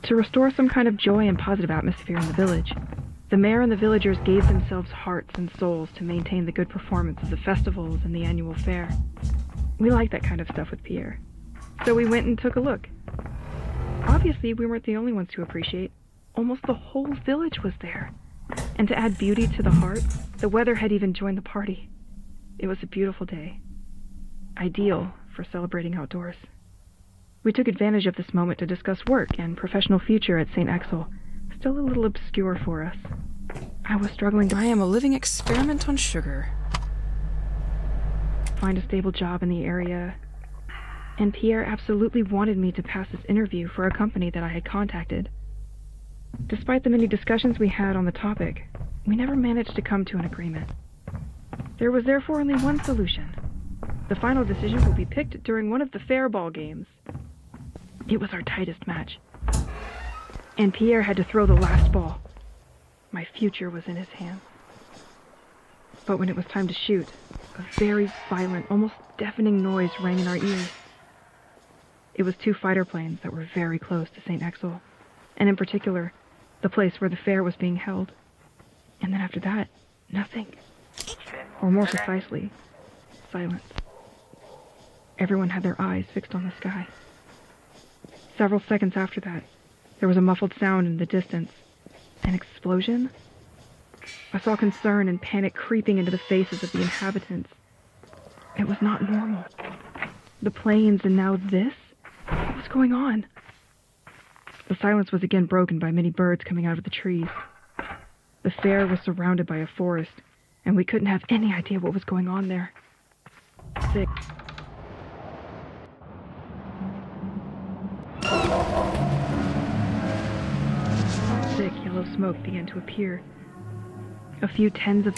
To restore some kind of joy and positive atmosphere in the village, the mayor and the villagers gave themselves hearts and souls to maintain the good performance of the festivals and the annual fair. We liked that kind of stuff with Pierre, so we went and took a look. Obviously, we weren't the only ones to appreciate. Almost the whole village was there. And to add beauty to the heart, the weather had even joined the party. It was a beautiful day. Ideal for celebrating outdoors. We took advantage of this moment to discuss work and professional future at St. Exel, still a little obscure for us. I was struggling to... I am a living experiment on sugar. Find a stable job in the area, and Pierre absolutely wanted me to pass this interview for a company that I had contacted. Despite the many discussions we had on the topic, we never managed to come to an agreement. There was therefore only one solution. The final decision will be picked during one of the fair ball games. It was our tightest match, and Pierre had to throw the last ball. My future was in his hands. But when it was time to shoot, a very violent, almost deafening noise rang in our ears. It was 2 fighter planes that were very close to St. Exel, and in particular, the place where the fair was being held. And then after that, nothing. Or more precisely, silence. Everyone had their eyes fixed on the sky. Several seconds after that, there was a muffled sound in the distance. An explosion? I saw concern and panic creeping into the faces of the inhabitants. It was not normal. The planes and now this? What was going on? The silence was again broken by many birds coming out of the trees. The fair was surrounded by a forest, and we couldn't have any idea what was going on there. Thick yellow smoke began to appear. A few tens of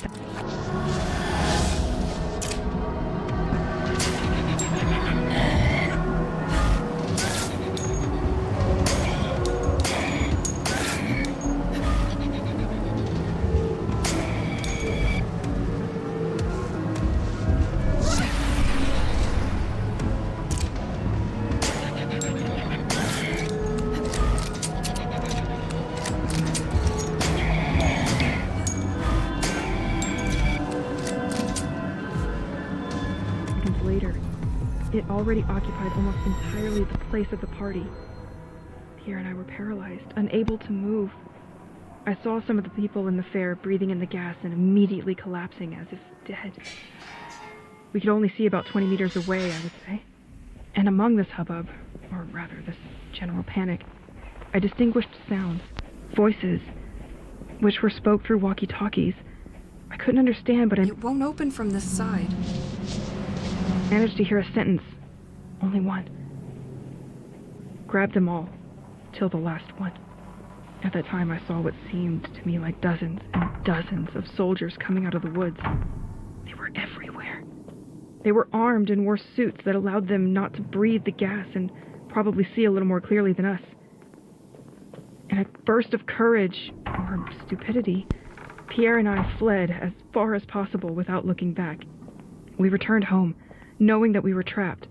later, it already occupied almost entirely the place of the party. Pierre and I were paralyzed, unable to move. I saw some of the people in the fair breathing in the gas and immediately collapsing as if dead. We could only see about 20 meters away, I would say. And among this hubbub, or rather this general panic, I distinguished sounds, voices, which were spoke through walkie-talkies. I couldn't understand, but It won't open from this side. managed to hear a sentence. Only one. Grabbed them all, till the last one. At that time I saw what seemed to me like dozens and dozens of soldiers coming out of the woods. They were everywhere. They were armed and wore suits that allowed them not to breathe the gas and probably see a little more clearly than us. In a burst of courage, or stupidity, Pierre and I fled as far as possible without looking back. We returned home, knowing that we were trapped.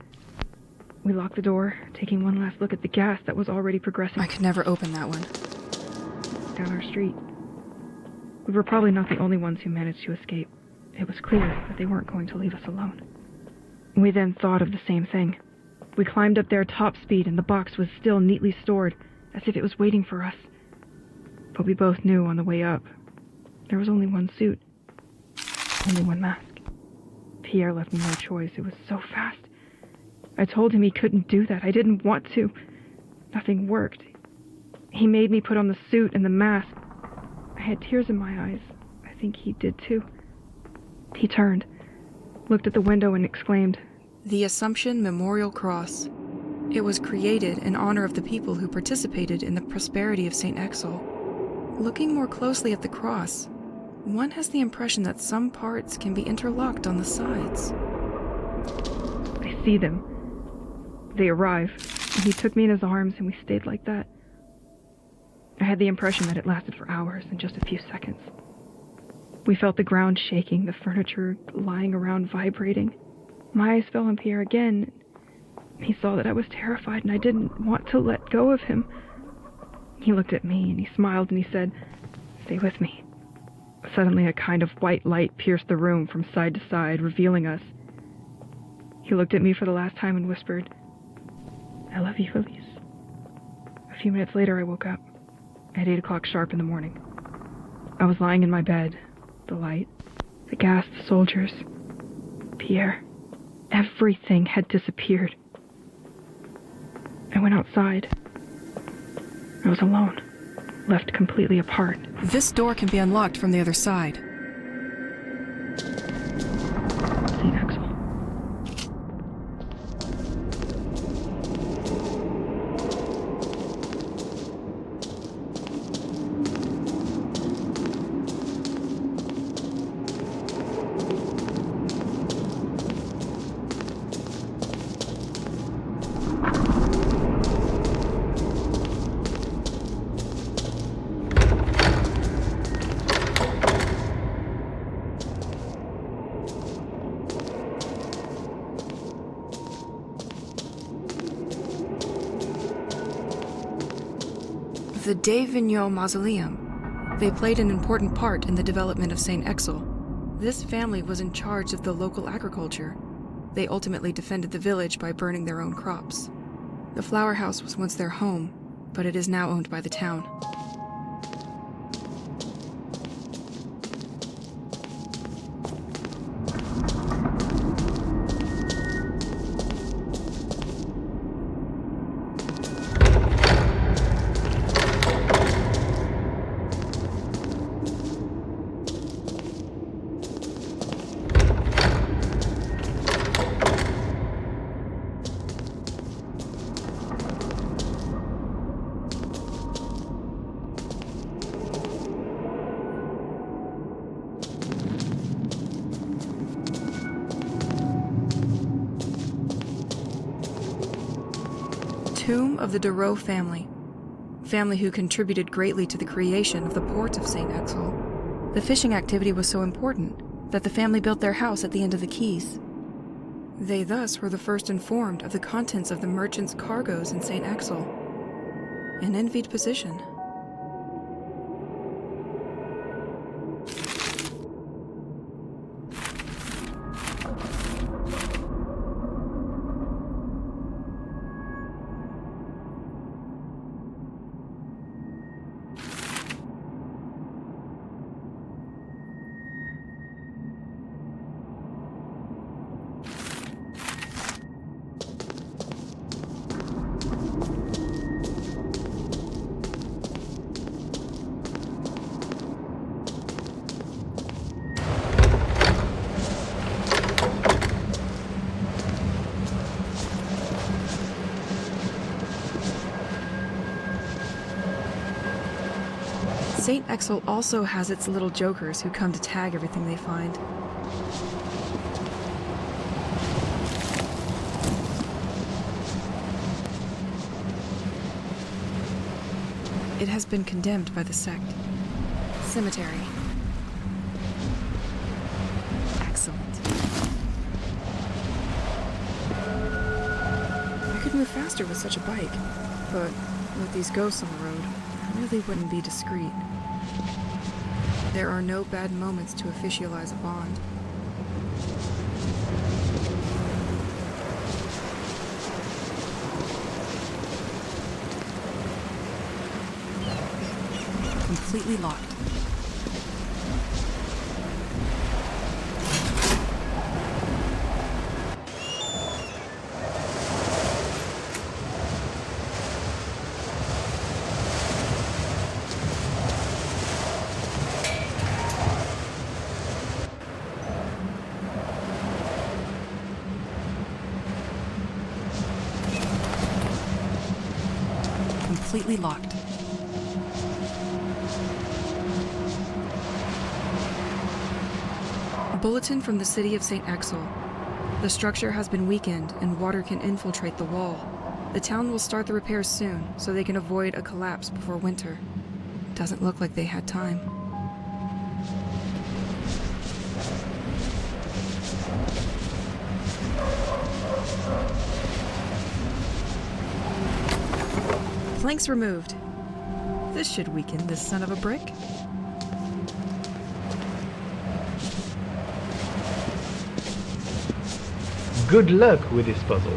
We locked the door, taking one last look at the gas that was already progressing. I could never open that one. Down our street. We were probably not the only ones who managed to escape. It was clear that they weren't going to leave us alone. We then thought of the same thing. We climbed up there top speed, and the box was still neatly stored, as if it was waiting for us. But we both knew on the way up, there was only one suit. Only one mask. Pierre left me no choice. It was so fast. I told him he couldn't do that. I didn't want to. Nothing worked. He made me put on the suit and the mask. I had tears in my eyes. I think he did too. He turned, looked at the window and exclaimed, The Assumption Memorial Cross. It was created in honor of the people who participated in the prosperity of St. Exel. Looking more closely at the cross, one has the impression that some parts can be interlocked on the sides. I see them. They arrive, and he took me in his arms and we stayed like that. I had the impression that it lasted for hours and just a few seconds. We felt the ground shaking, the furniture lying around vibrating. My eyes fell on Pierre again. He saw that I was terrified and I didn't want to let go of him. He looked at me and he smiled and he said, "Stay with me." Suddenly a kind of white light pierced the room from side to side, revealing us. He looked at me for the last time and whispered, "I love you, Elise." A few minutes later I woke up, at 8 o'clock sharp in the morning. I was lying in my bed, the light, the gas, the soldiers, Pierre. Everything had disappeared. I went outside. I was alone, left completely apart. This door can be unlocked from the other side. St. Axel. The de Vigneault Mausoleum. They played an important part in the development of St. Exel. This family was in charge of the local agriculture. They ultimately defended the village by burning their own crops. The flower house was once their home, but it is now owned by the town. Tomb of the Dureau family who contributed greatly to the creation of the port of St. Exel. The fishing activity was so important that the family built their house at the end of the quays. They thus were the first informed of the contents of the merchants' cargoes in St. Exel. An envied position. St. Exel also has its little jokers who come to tag everything they find. It has been condemned by the sect. Cemetery. Excellent. I could move faster with such a bike, but with these ghosts on the road, I really wouldn't be discreet. There are no bad moments to officialize a bond. Completely locked. Completely locked. Bulletin from the city of St. Exel. The structure has been weakened and water can infiltrate the wall. The town will start the repairs soon so they can avoid a collapse before winter. Doesn't look like they had time. Planks removed. This should weaken this son of a brick. Good luck with this puzzle.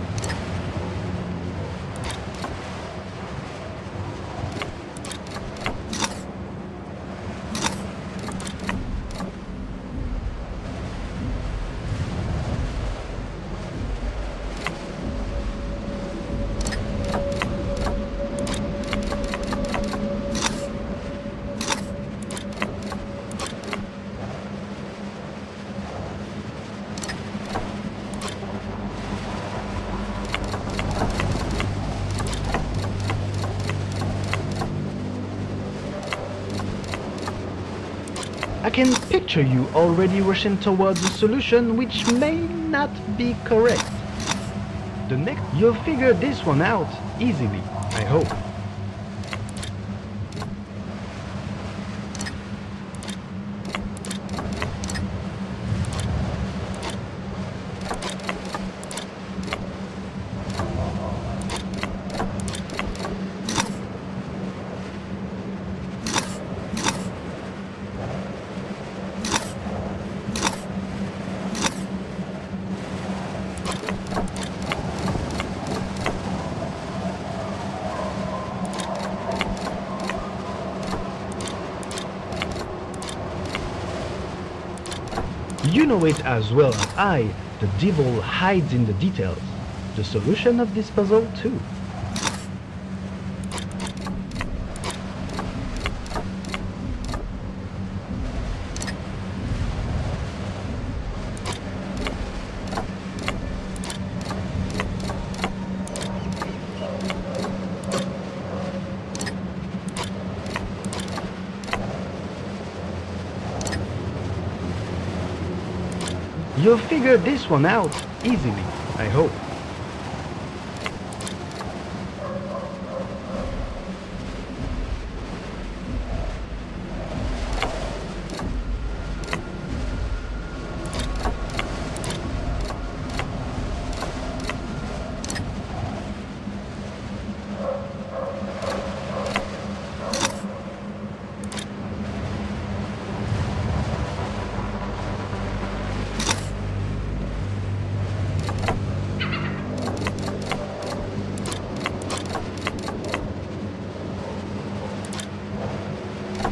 I can picture you already rushing towards a solution which may not be correct. You'll figure this one out easily, I hope. You know it as well as I, the devil hides in the details. The solution of this puzzle too. You'll figure this one out easily, I hope.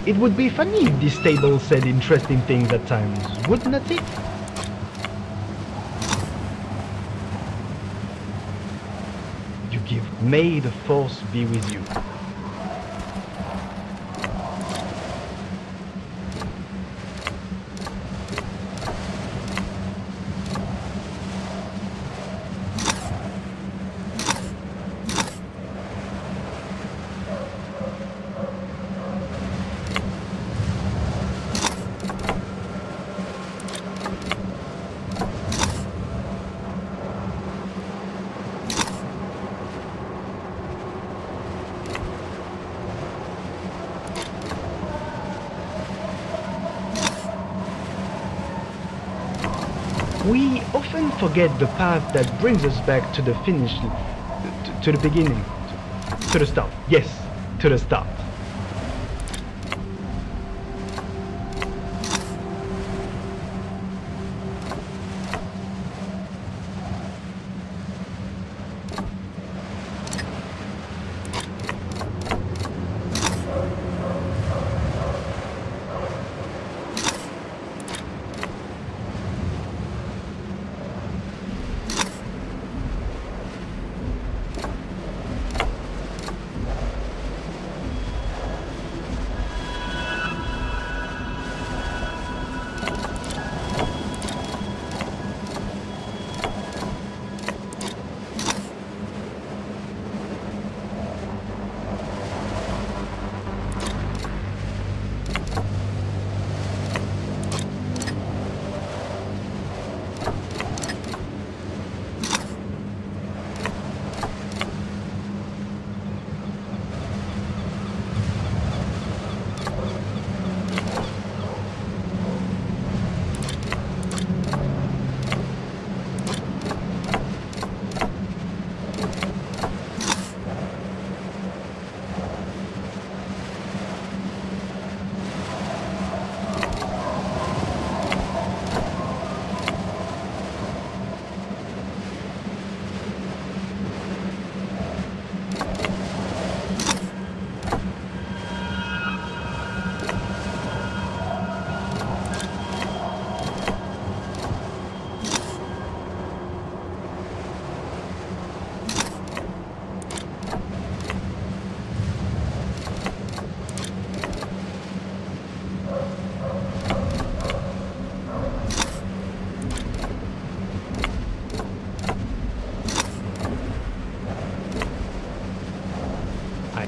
It would be funny if this table said interesting things at times, wouldn't it? You give. May the force be with you. We often forget the path that brings us back to the finish, to the beginning, to the start. Yes, to the start.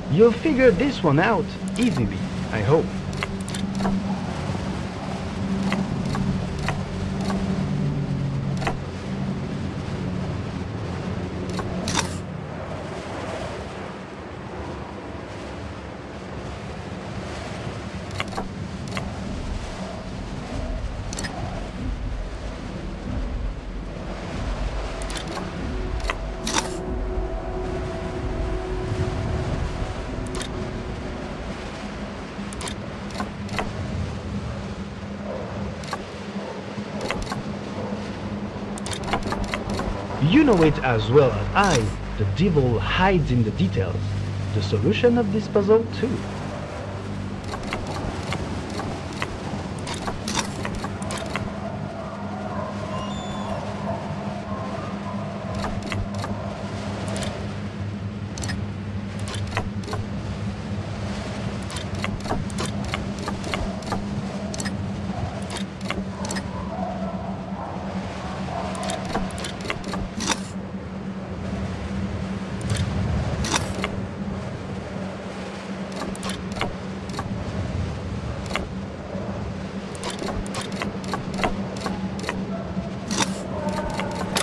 You'll figure this one out easily, I hope. You know it as well as I, the devil hides in the details. The solution of this puzzle too.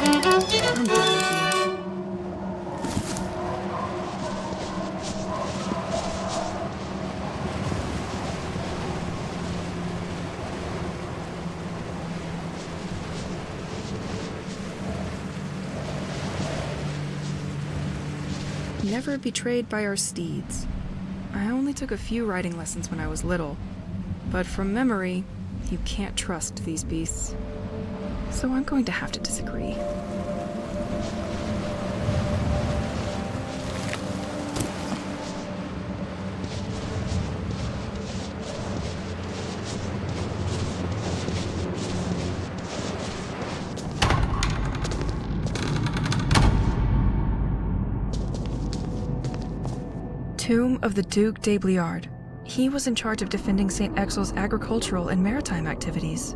I'm done with you. Never betrayed by our steeds. I only took a few riding lessons when I was little, but from memory, you can't trust these beasts. So I'm going to have to disagree. Tomb of the Duc de Bliard. He was in charge of defending St. Exil's agricultural and maritime activities.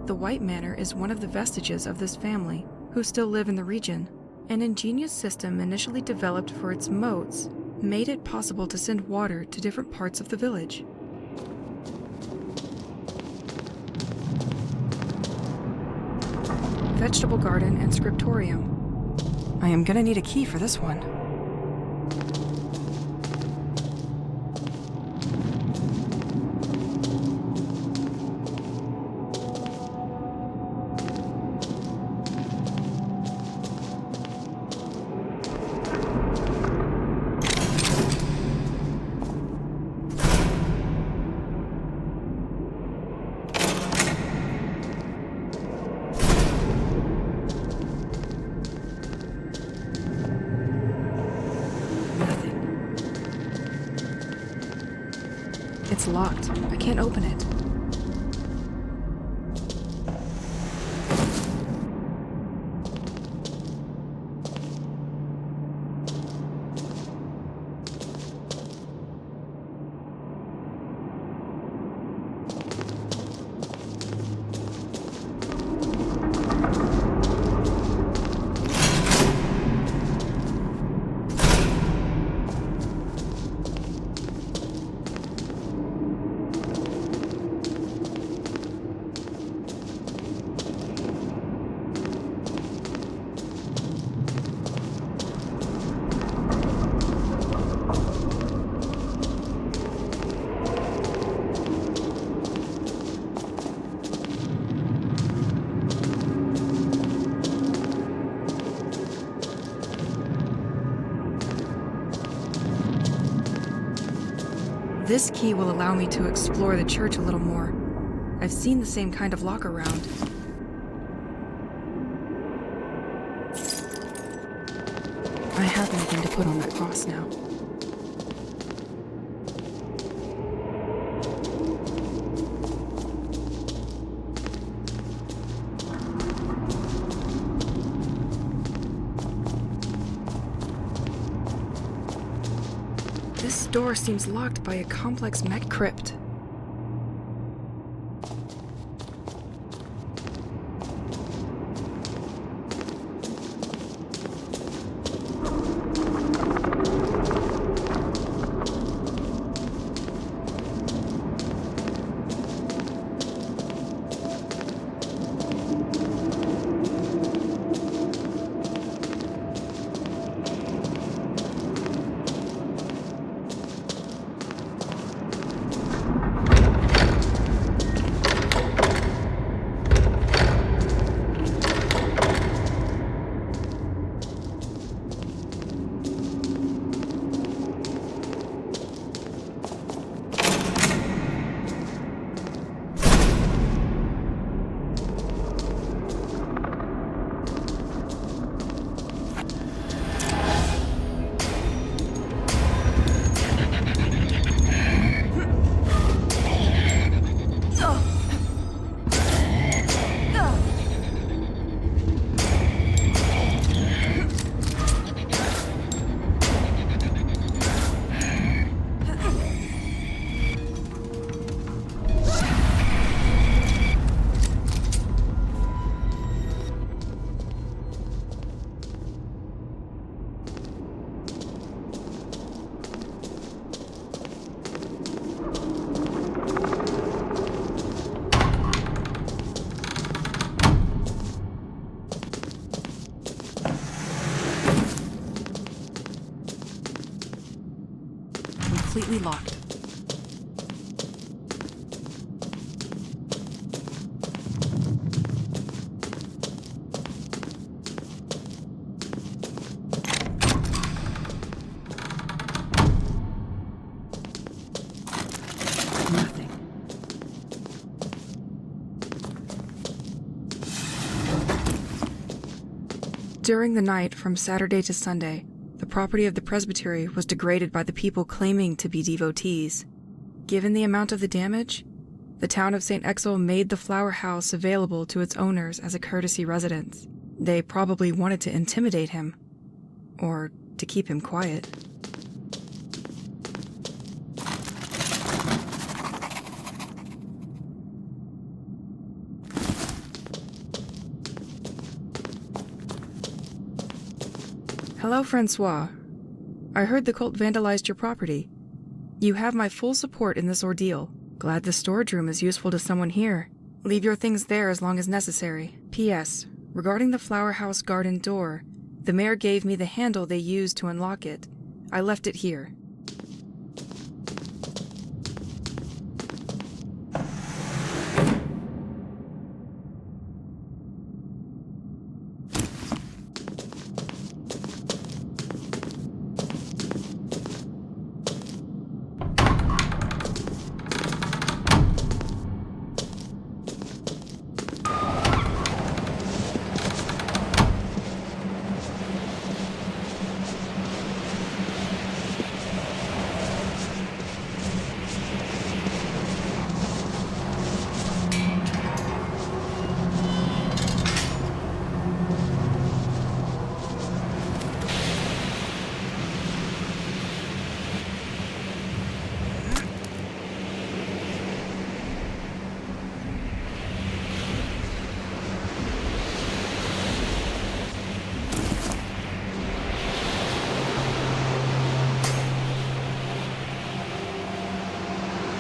The White Manor is one of the vestiges of this family, who still live in the region. An ingenious system initially developed for its moats made it possible to send water to different parts of the village. Vegetable garden and scriptorium. I am gonna need a key for this one. It's locked. I can't open it. This key will allow me to explore the church a little more. I've seen the same kind of lock around. I have nothing to put on that cross now. This door seems locked by a complex mech crypt. completely locked. Nothing. During the night from Saturday to Sunday, the property of the presbytery was degraded by the people claiming to be devotees. Given the amount of the damage, the town of St. Exil made the flower house available to its owners as a courtesy residence. They probably wanted to intimidate him, or to keep him quiet. Hello, Francois. I heard the cult vandalized your property. You have my full support in this ordeal. Glad the storage room is useful to someone here. Leave your things there as long as necessary. P.S. Regarding the flower house garden door, the mayor gave me the handle they used to unlock it. I left it here.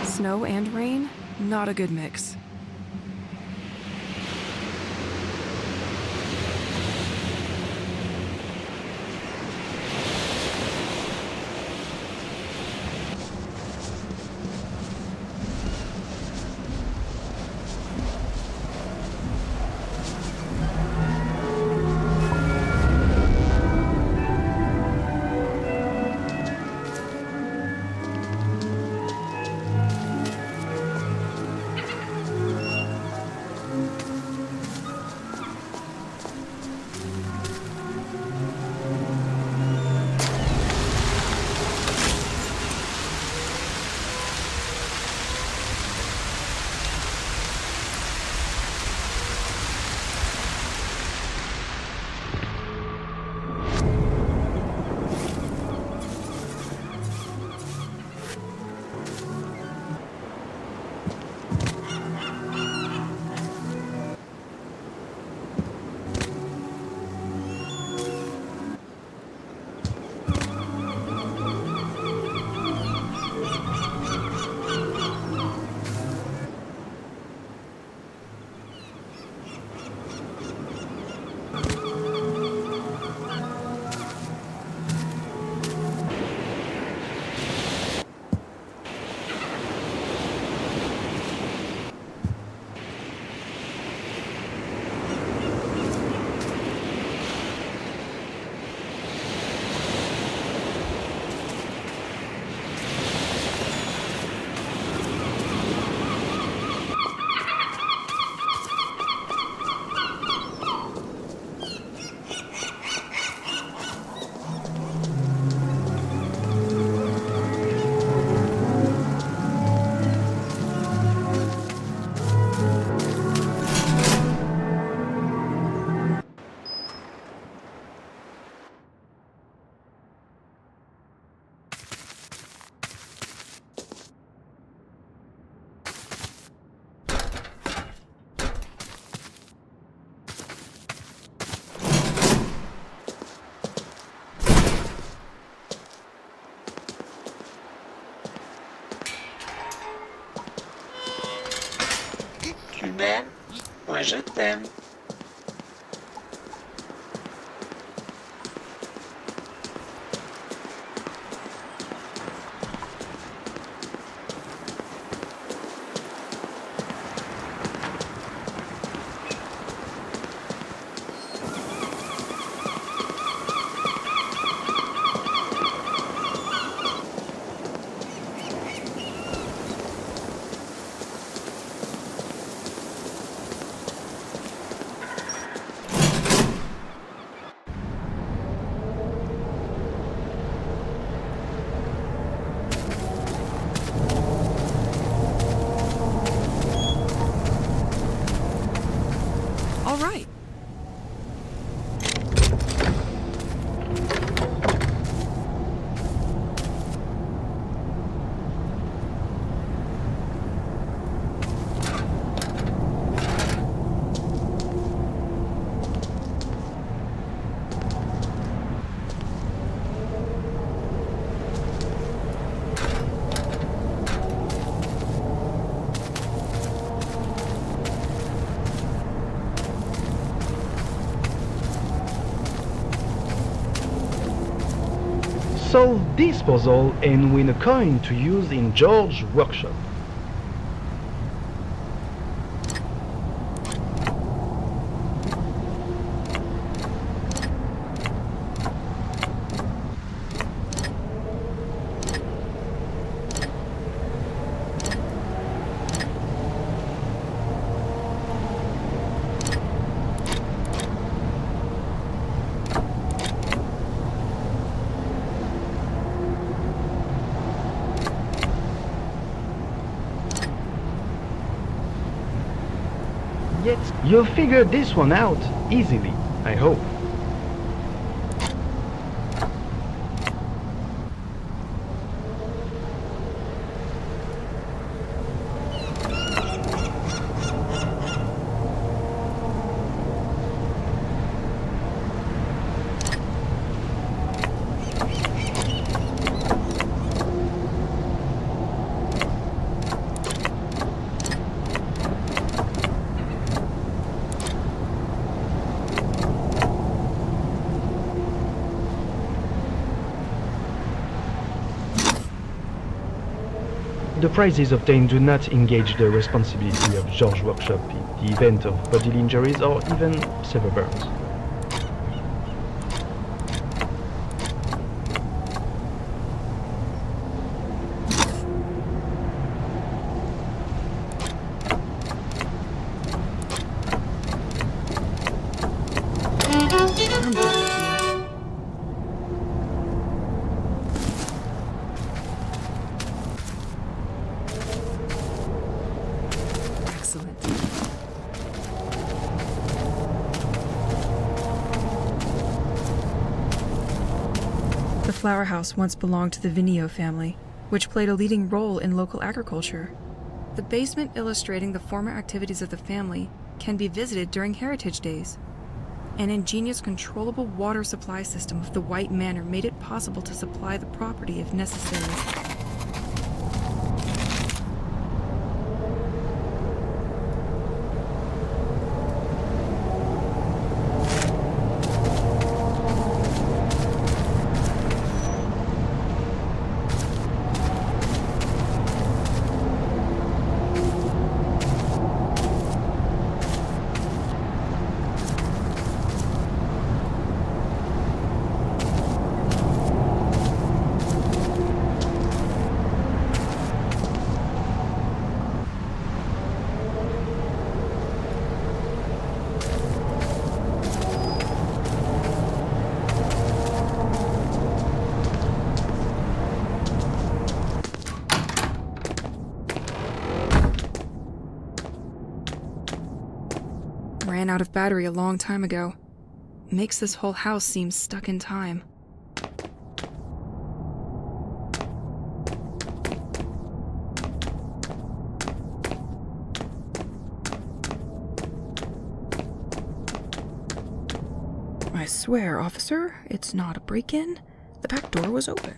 Snow and rain? Not a good mix. Tu m'aimes? Moi je t'aime. solve this puzzle and win a coin to use in George's workshop. Yet, you'll figure this one out easily, I hope. The prizes obtained do not engage the responsibility of George's workshop in the event of bodily injuries or even severe burns. Excellent. The flower house once belonged to the Vinio family, which played a leading role in local agriculture. The basement illustrating the former activities of the family can be visited during Heritage Days. An ingenious controllable water supply system of the White Manor made it possible to supply the property if necessary. Ran out of battery a long time ago. Makes this whole house seem stuck in time. I swear, officer, it's not a break-in. The back door was open.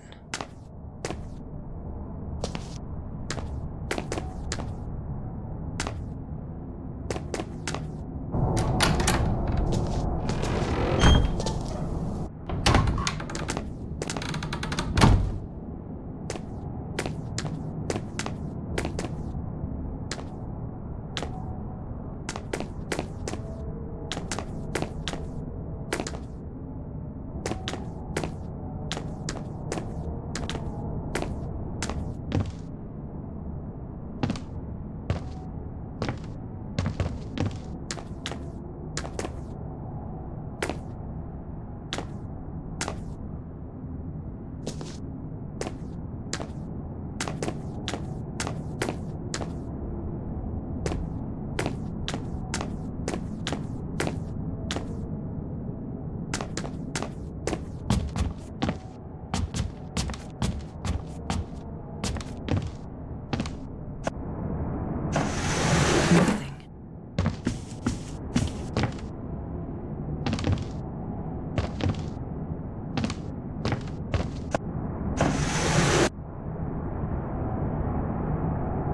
Nothing.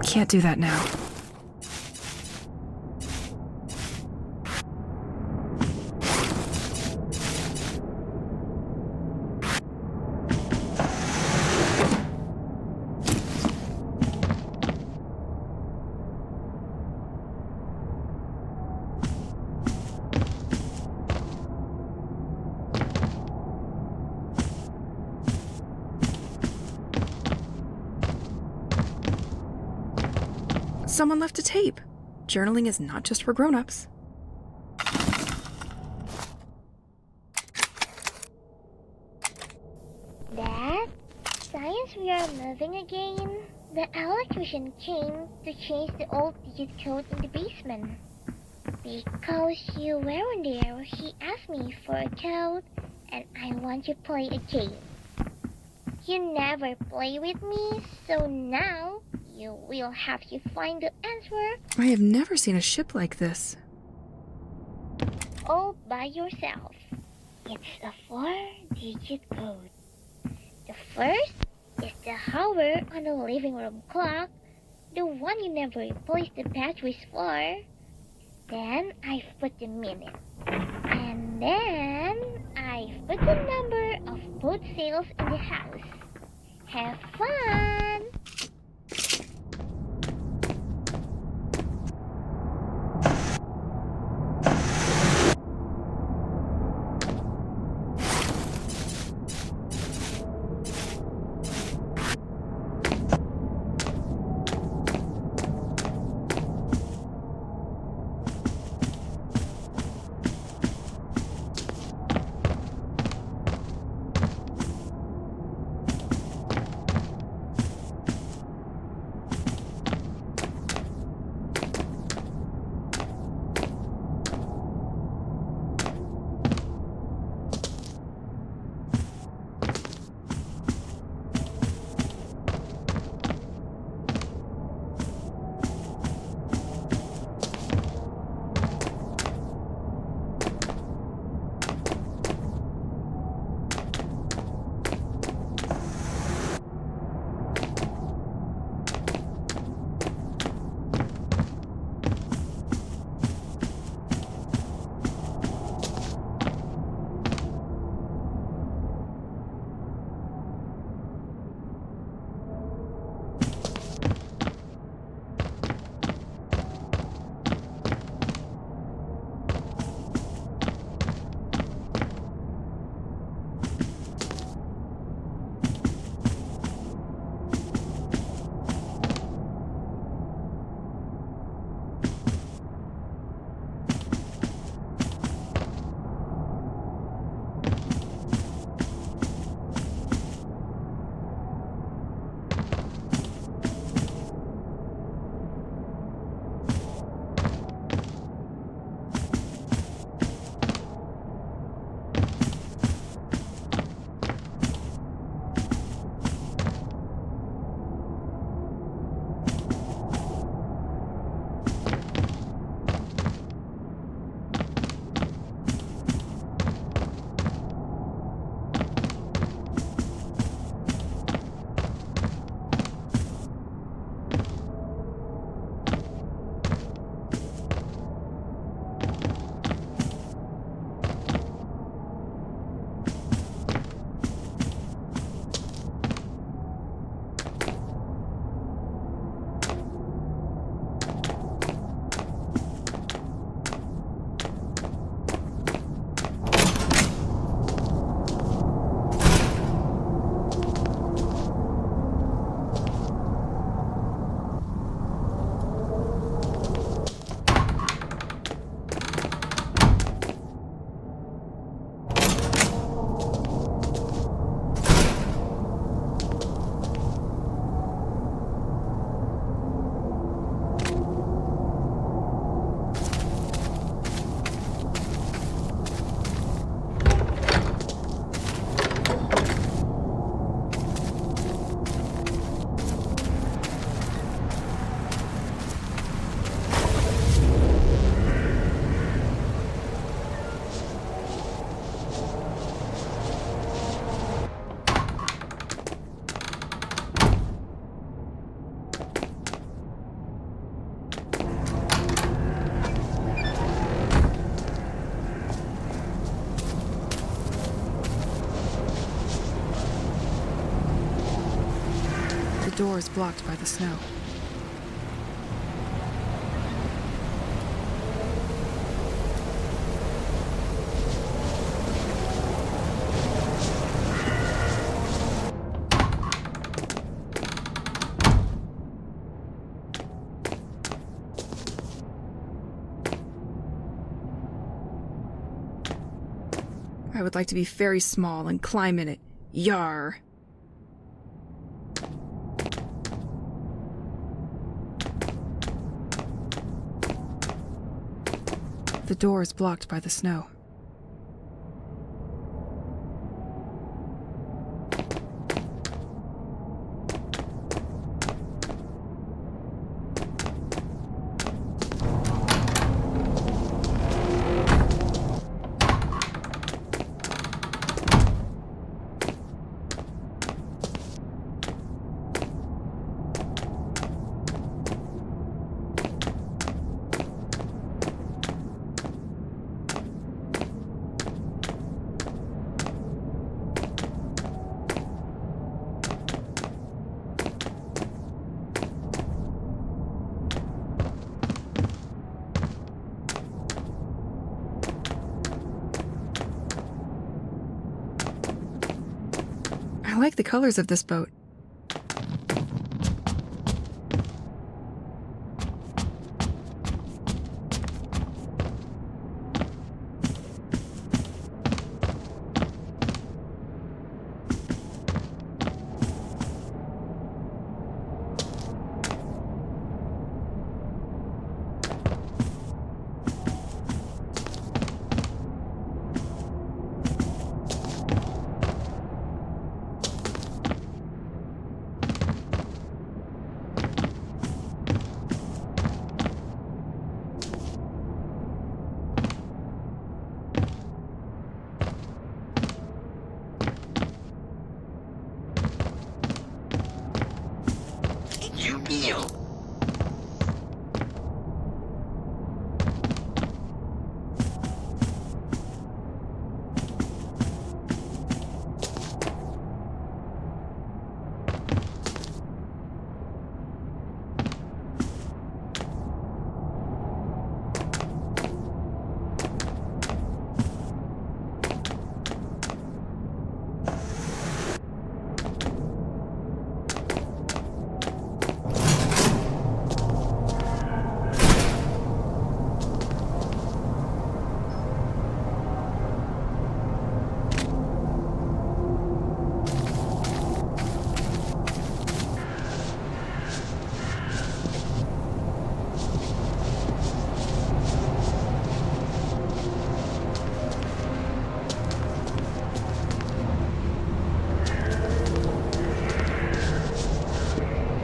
Can't do that now. Someone left a tape. Journaling is not just for grown-ups. Dad, science, we are moving again. The electrician came to change the old digit code in the basement. Because you weren't there, he asked me for a code, and I want to play a game. You never play with me, so now you will have to find the answer I have never seen a ship like this. all by yourself. It's a 4-digit code. The first is the hour on the living room clock, the one you never replaced the batteries for. Then I've put the minute. And then I've put the number of boat sails in the house. Have fun! The door is blocked by the snow. I would like to be very small and climb in it. Yar. The door is blocked by the snow. I like the colors of this boat. Yu-Gi-Oh!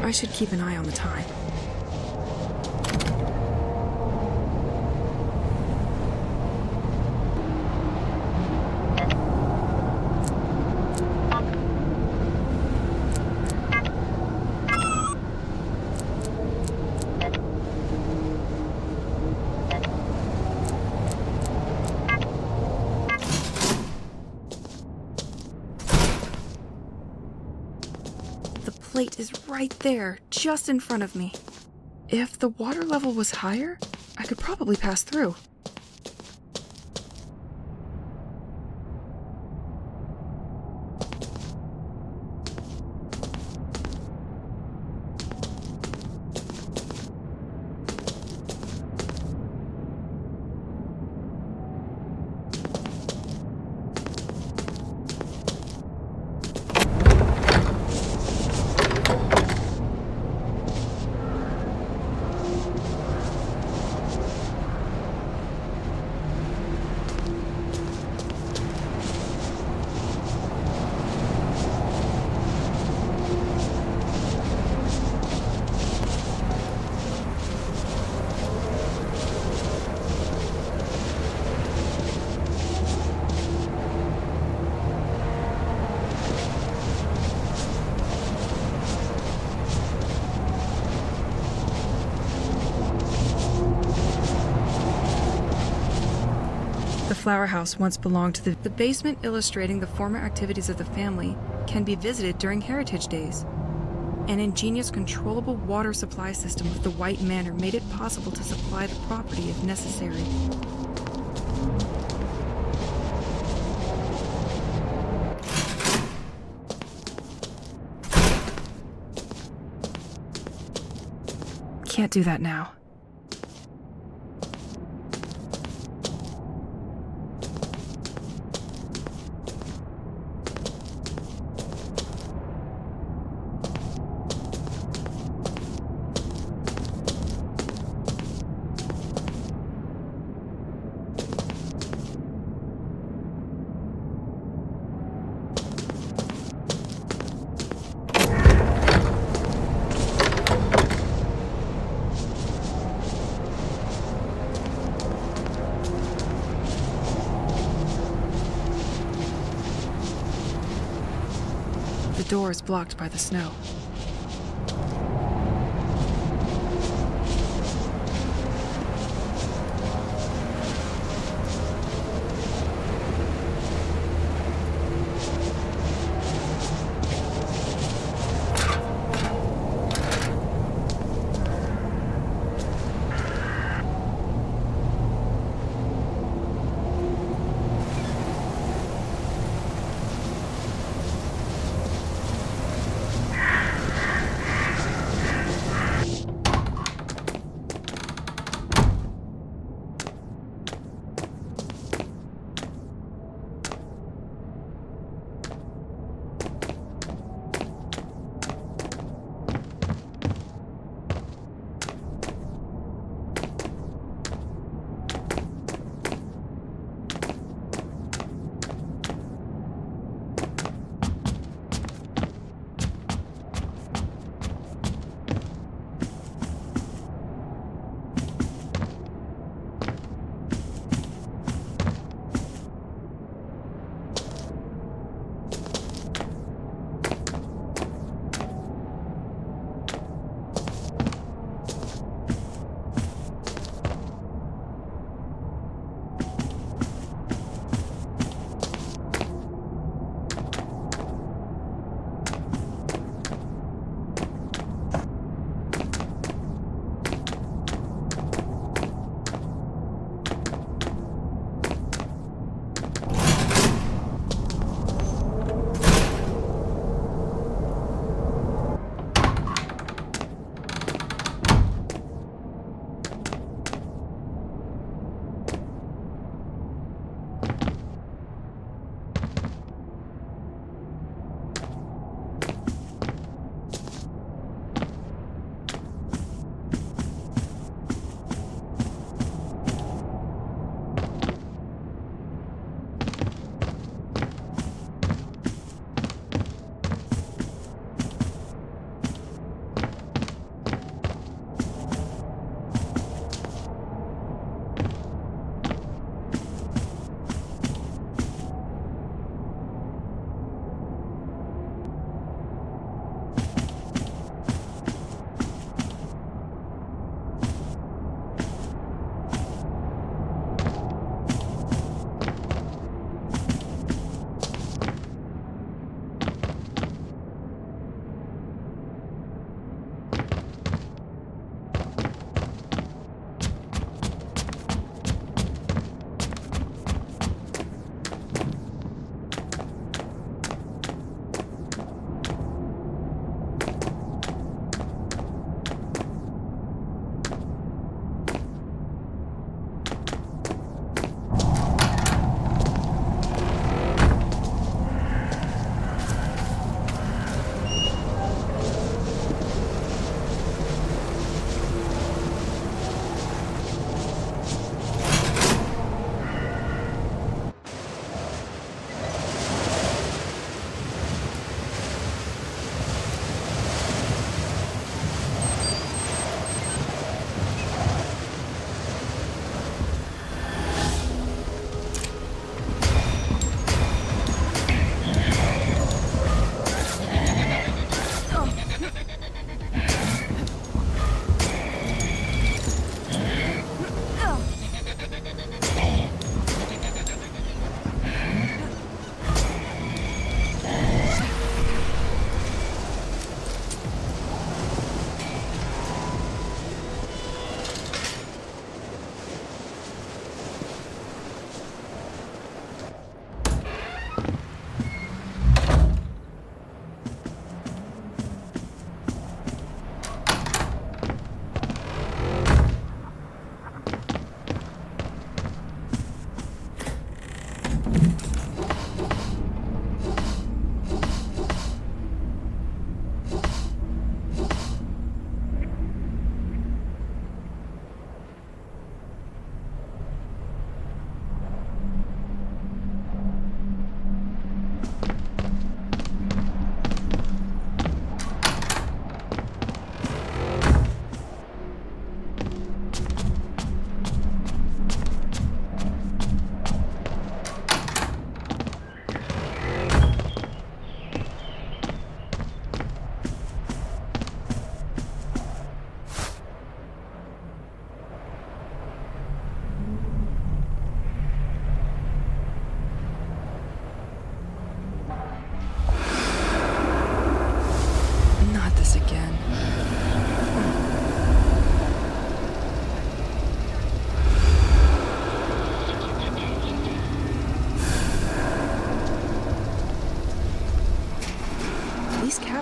I should keep an eye on the time. The plate is right there, just in front of me. If the water level was higher, I could probably pass through. The flower house once belonged to the basement illustrating the former activities of the family can be visited during Heritage Days. An ingenious controllable water supply system of the White Manor made it possible to supply the property if necessary. Can't do that now. door is blocked by the snow.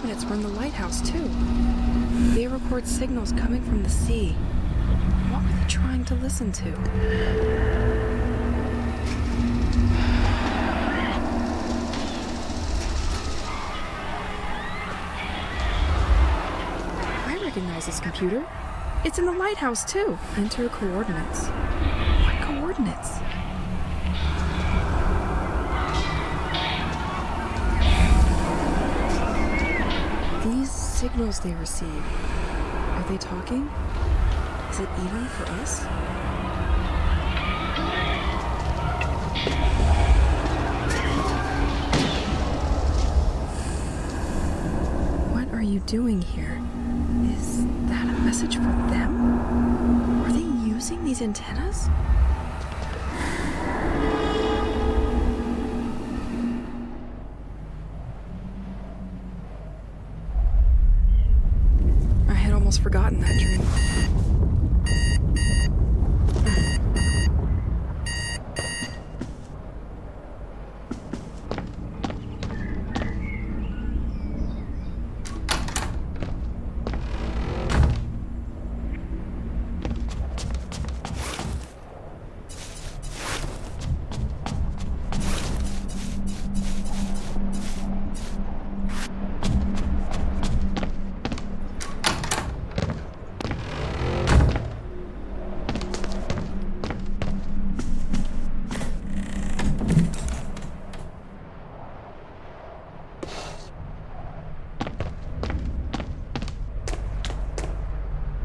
coordinates were in the lighthouse, too. They record signals coming from the sea. What were they trying to listen to? I recognize this computer. It's in the lighthouse, too. Enter coordinates. What coordinates? These signals they receive, are they talking? Is it even for us? What are you doing here? Is that a message for them? Are they using these antennas? I had almost forgotten that dream.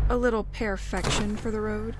A little perfection for the road.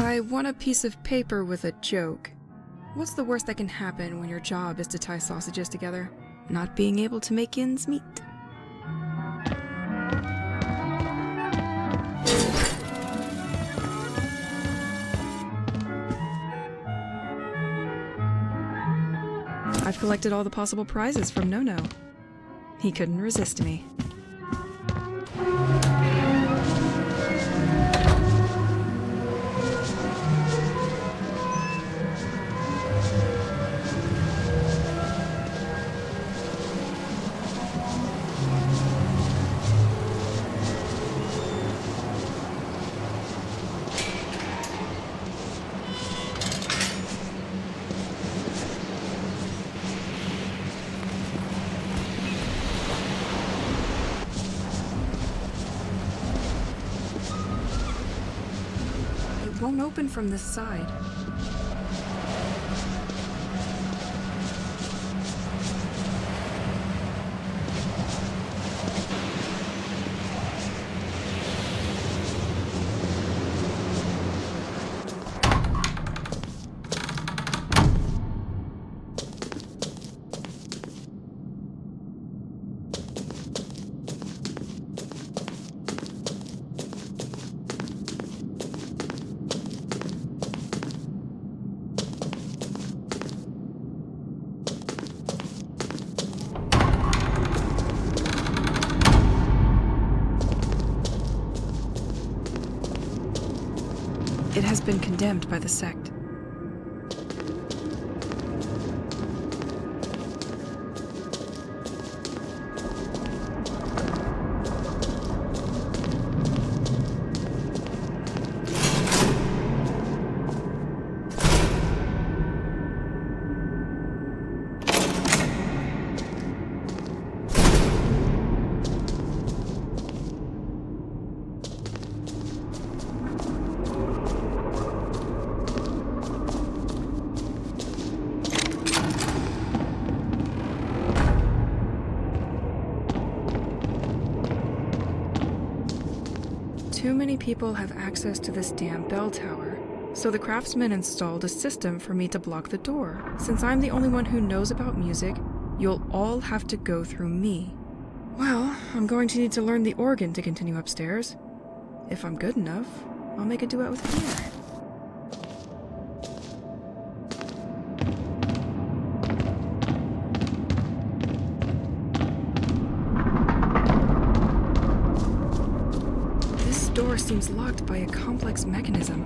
I want a piece of paper with a joke. What's the worst that can happen when your job is to tie sausages together? Not being able to make ends meet. I've collected all the possible prizes from No-No. He couldn't resist me. won't open from this side. It has been condemned by the sect. Too many people have access to this damn bell tower, so the craftsman installed a system for me to block the door. Since I'm the only one who knows about music, you'll all have to go through me. Well, I'm going to need to learn the organ to continue upstairs. If I'm good enough, I'll make a duet with Pierre. This door seems locked by a complex mechanism.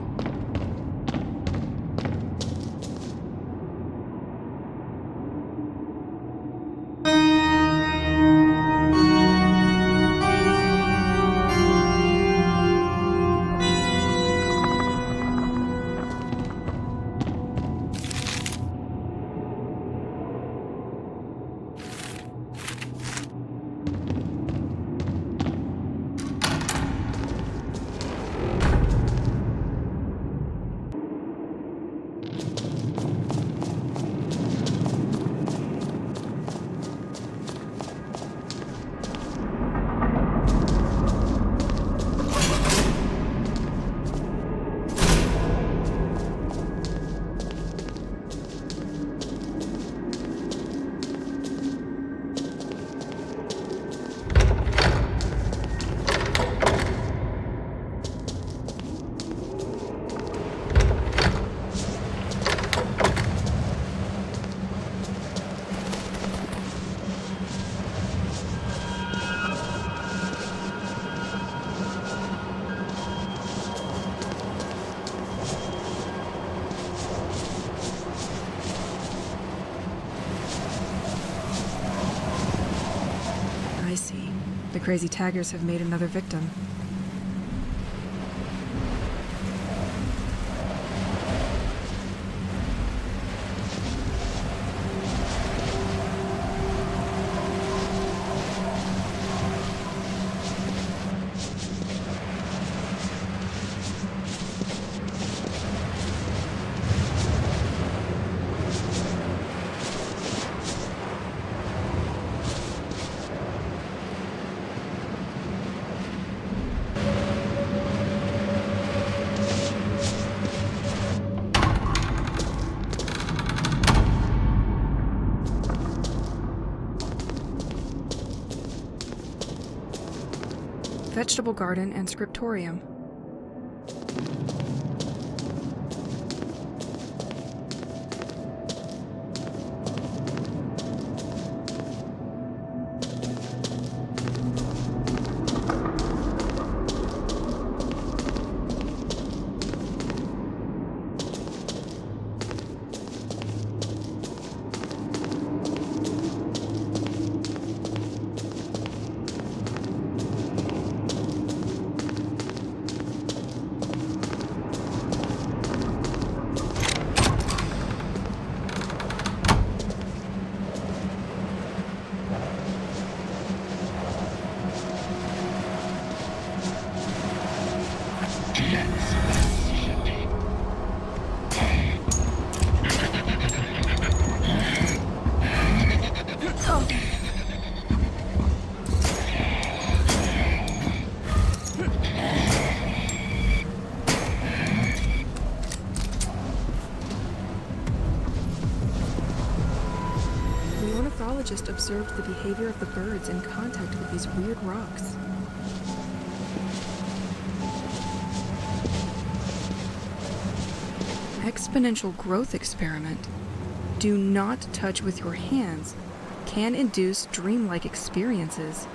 I see. The crazy taggers have made another victim. Vegetable garden and scriptorium. ornithologist observed the behavior of the birds in contact with these weird rocks. Exponential growth experiment. Do not touch with your hands. Can induce dreamlike experiences.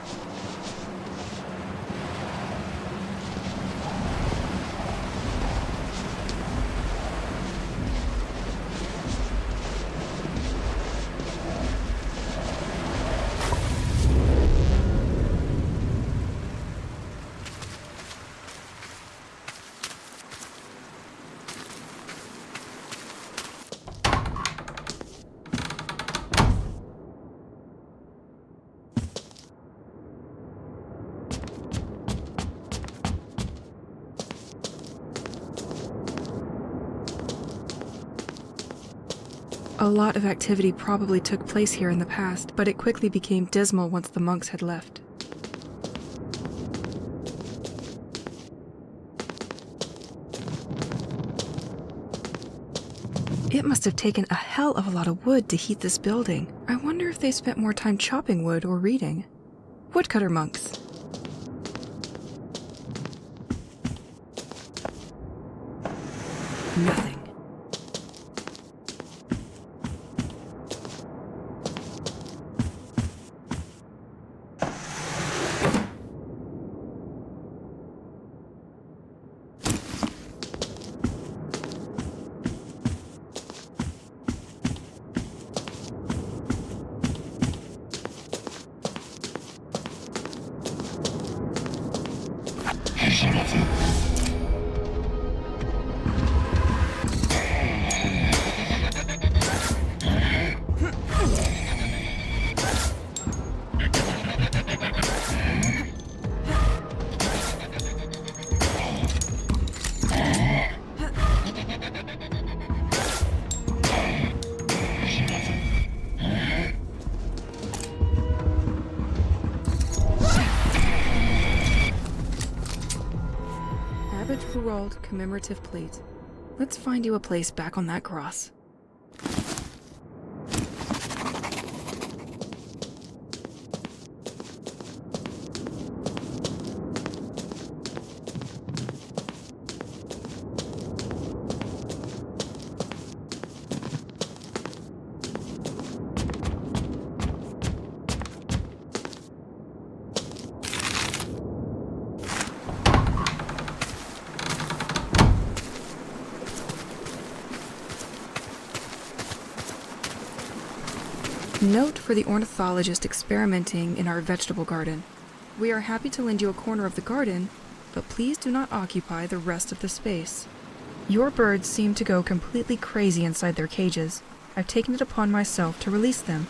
A lot of activity probably took place here in the past, but it quickly became dismal once the monks had left. It must have taken a hell of a lot of wood to heat this building. I wonder if they spent more time chopping wood or reading. Woodcutter monks. Nothing. Commemorative plate. Let's find you a place back on that cross. Note for the ornithologist experimenting in our vegetable garden. We are happy to lend you a corner of the garden, but please do not occupy the rest of the space. Your birds seem to go completely crazy inside their cages. I've taken it upon myself to release them.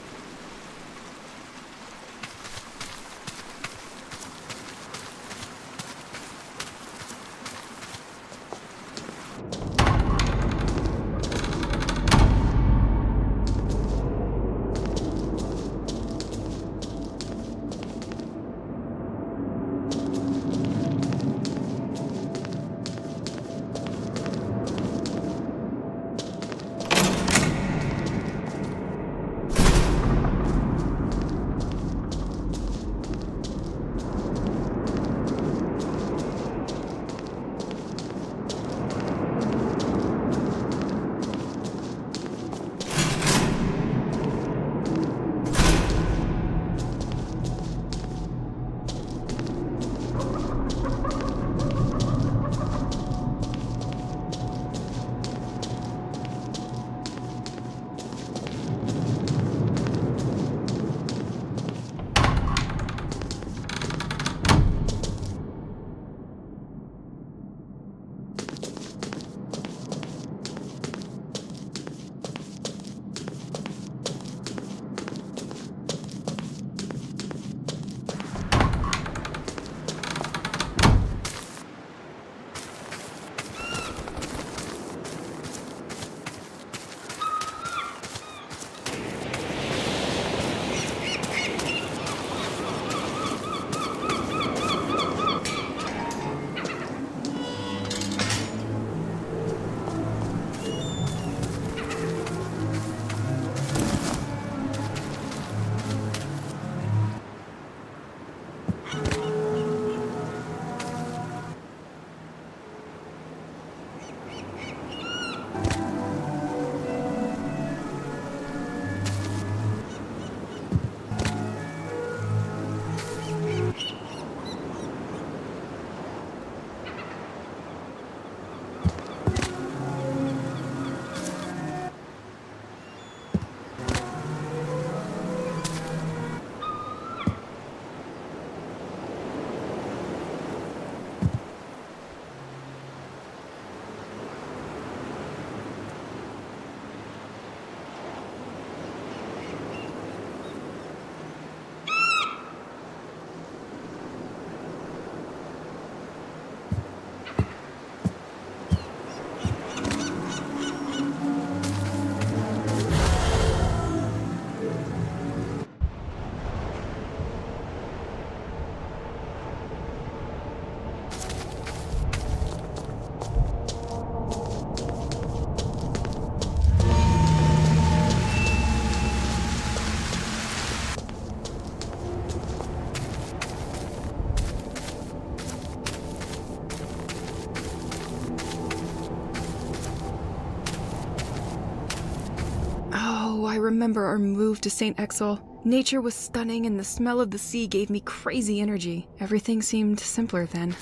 remember our move to St. Exel. Nature was stunning and the smell of the sea gave me crazy energy. Everything seemed simpler then.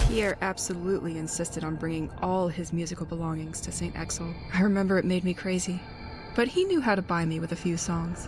Pierre absolutely insisted on bringing all his musical belongings to St. Exel. I remember it made me crazy, but he knew how to buy me with a few songs.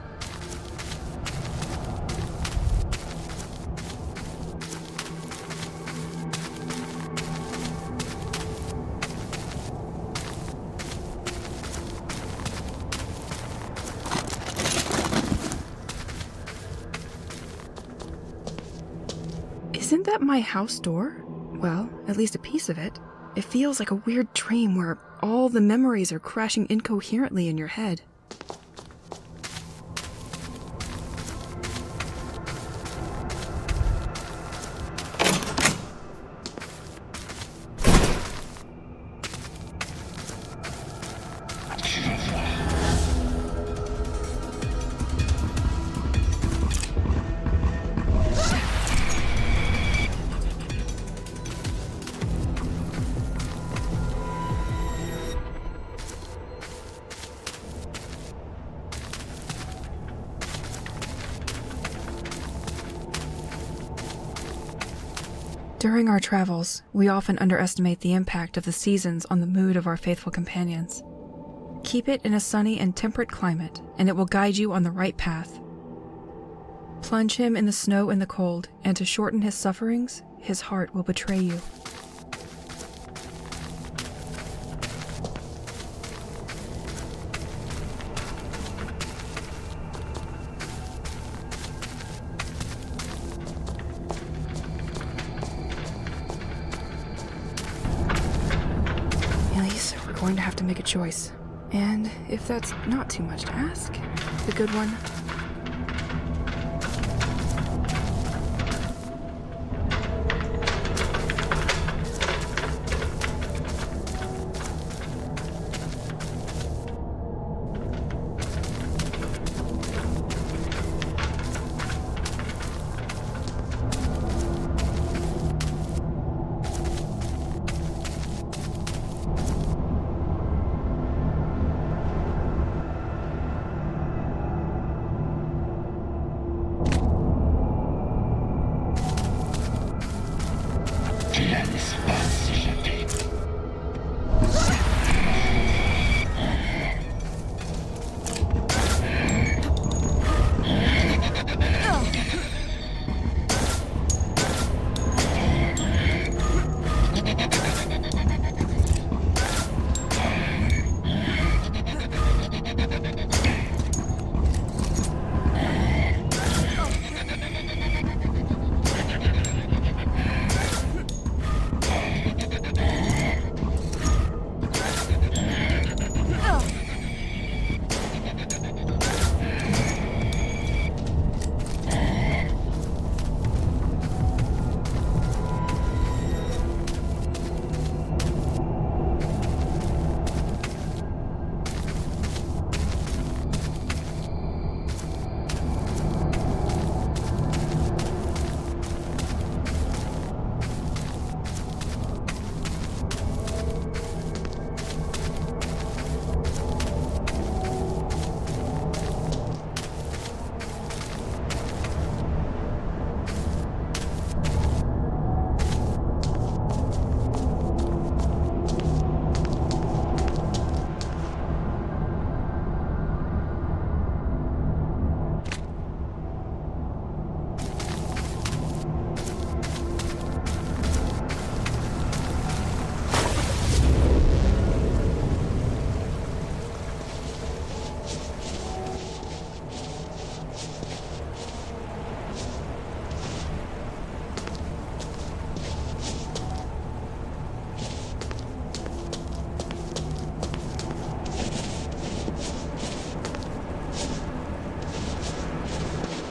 Isn't that my house door? Well, at least a piece of it. It feels like a weird dream where all the memories are crashing incoherently in your head. During our travels, we often underestimate the impact of the seasons on the mood of our faithful companions. Keep it in a sunny and temperate climate, and it will guide you on the right path. Plunge him in the snow and the cold, and to shorten his sufferings, his heart will betray you. We're going to have to make a choice. And if that's not too much to ask, the good one.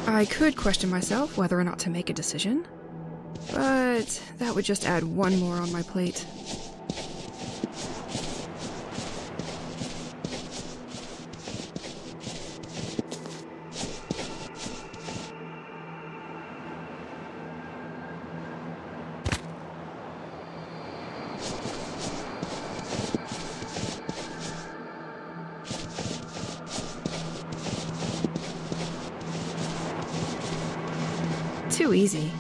I could question myself whether or not to make a decision, but that would just add one more on my plate. too easy.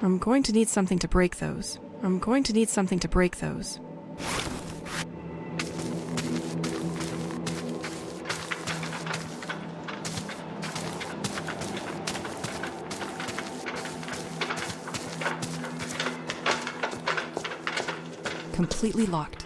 I'm going to need something to break those. Completely locked.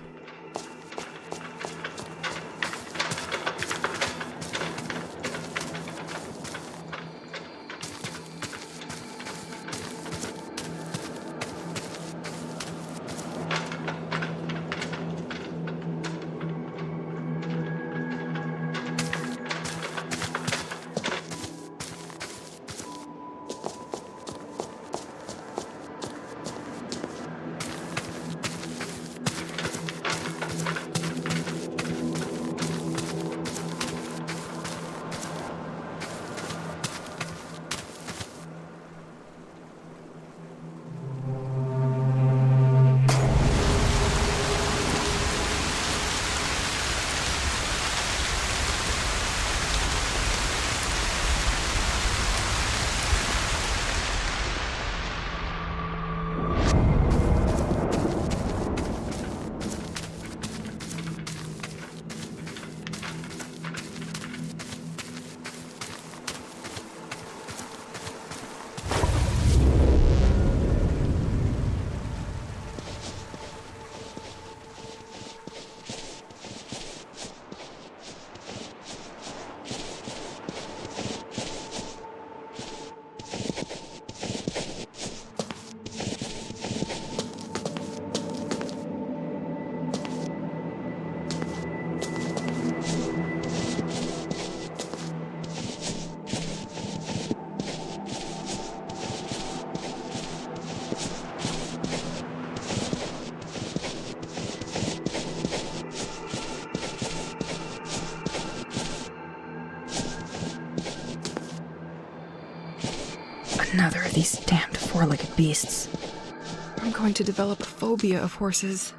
Another of these damned four-legged beasts. I'm going to develop a phobia of horses.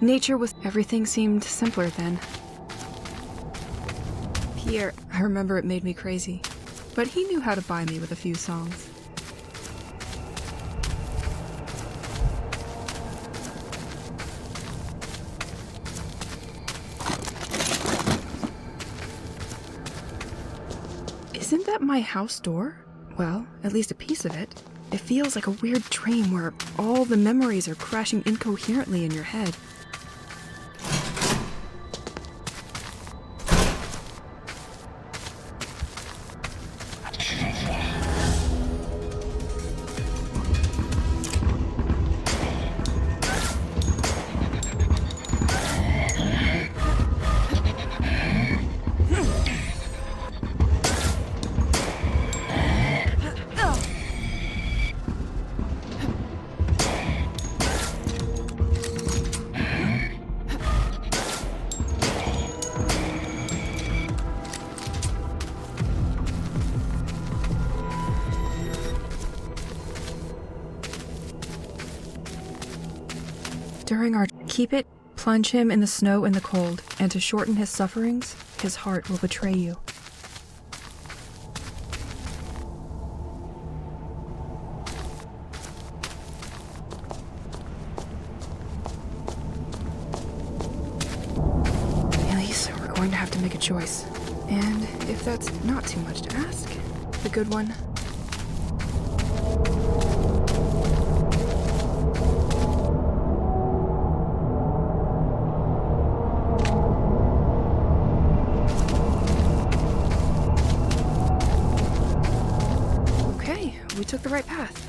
nature was... Everything seemed simpler then. Pierre, I remember it made me crazy. But he knew how to buy me with a few songs. Isn't that my house door? Well, at least a piece of it. It feels like a weird dream where all the memories are crashing incoherently in your head. During our keep it, plunge him in the snow and the cold, and to shorten his sufferings, his heart will betray you. Elise, we're going to have to make a choice. And if that's not too much to ask, the good one. We took the right path.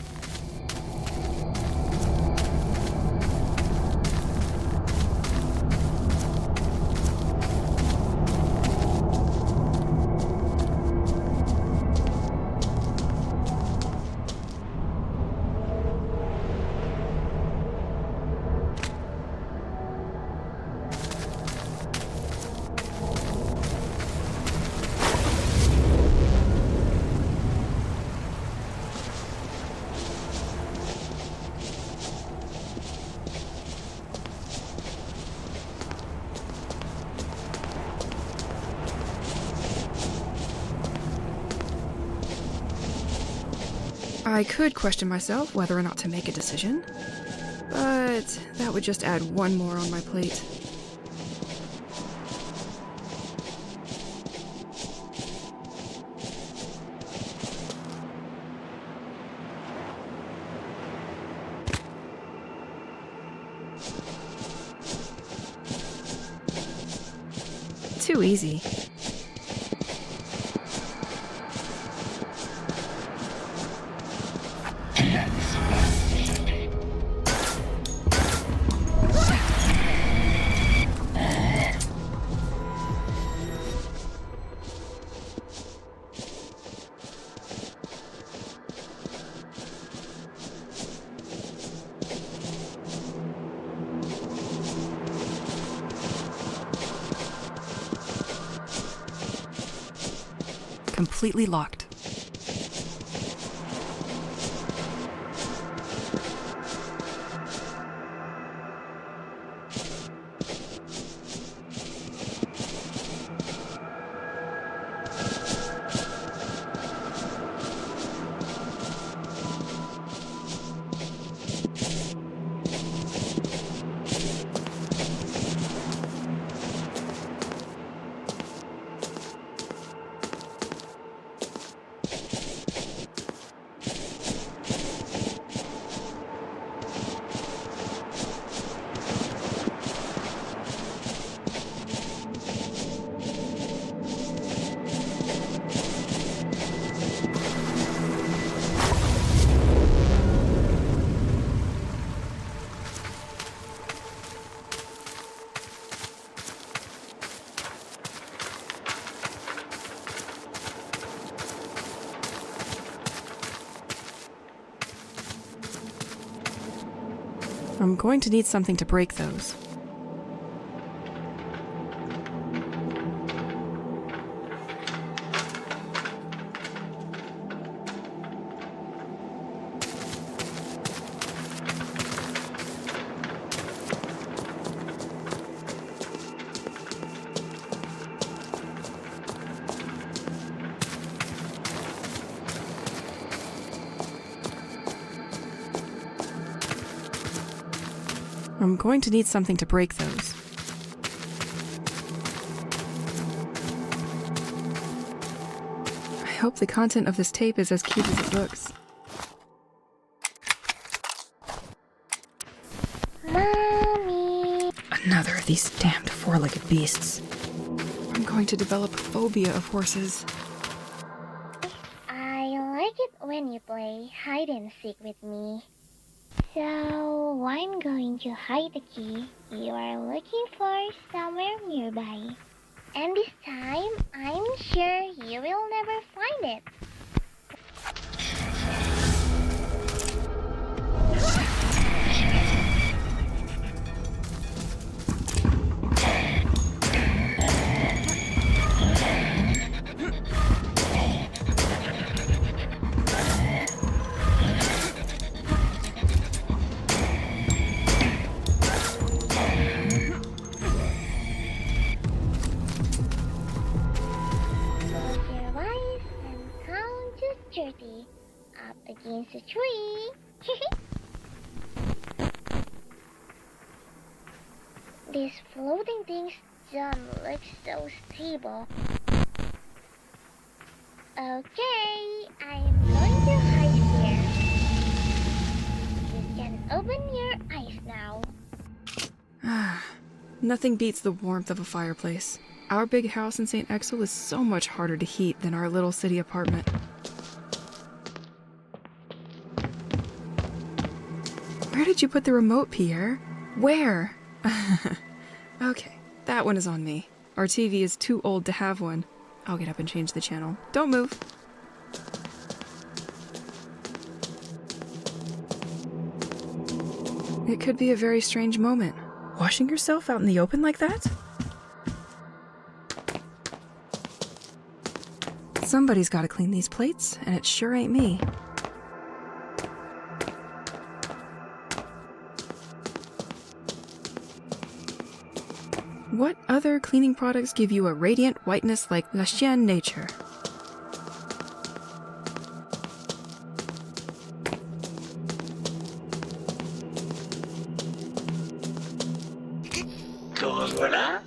I could question myself whether or not to make a decision, but that would just add one more on my plate. Too easy. Completely locked. I'm going to need something to break those. I'm going to need something to break those. I hope the content of this tape is as cute as it looks. Mommy! Another of these damned four-legged beasts. I'm going to develop a phobia of horses. I like it when you play hide and seek with me. So, I'm going to hide the key you are looking for somewhere nearby. And this time, I'm sure you will never find it. Close your eyes and count to 30 up against a tree. These floating things don't look so stable. Okay, I'm going to hide here. You can open your eyes now. Nothing beats the warmth of a fireplace. Our big house in St. Exel is so much harder to heat than our little city apartment. Where did you put the remote, Pierre? Where? Okay, that one is on me. Our TV is too old to have one. I'll get up and change the channel. Don't move. It could be a very strange moment. Washing yourself out in the open like that? Somebody's got to clean these plates, and it sure ain't me. What other cleaning products give you a radiant whiteness like La Chienne Nature? Donc voilà.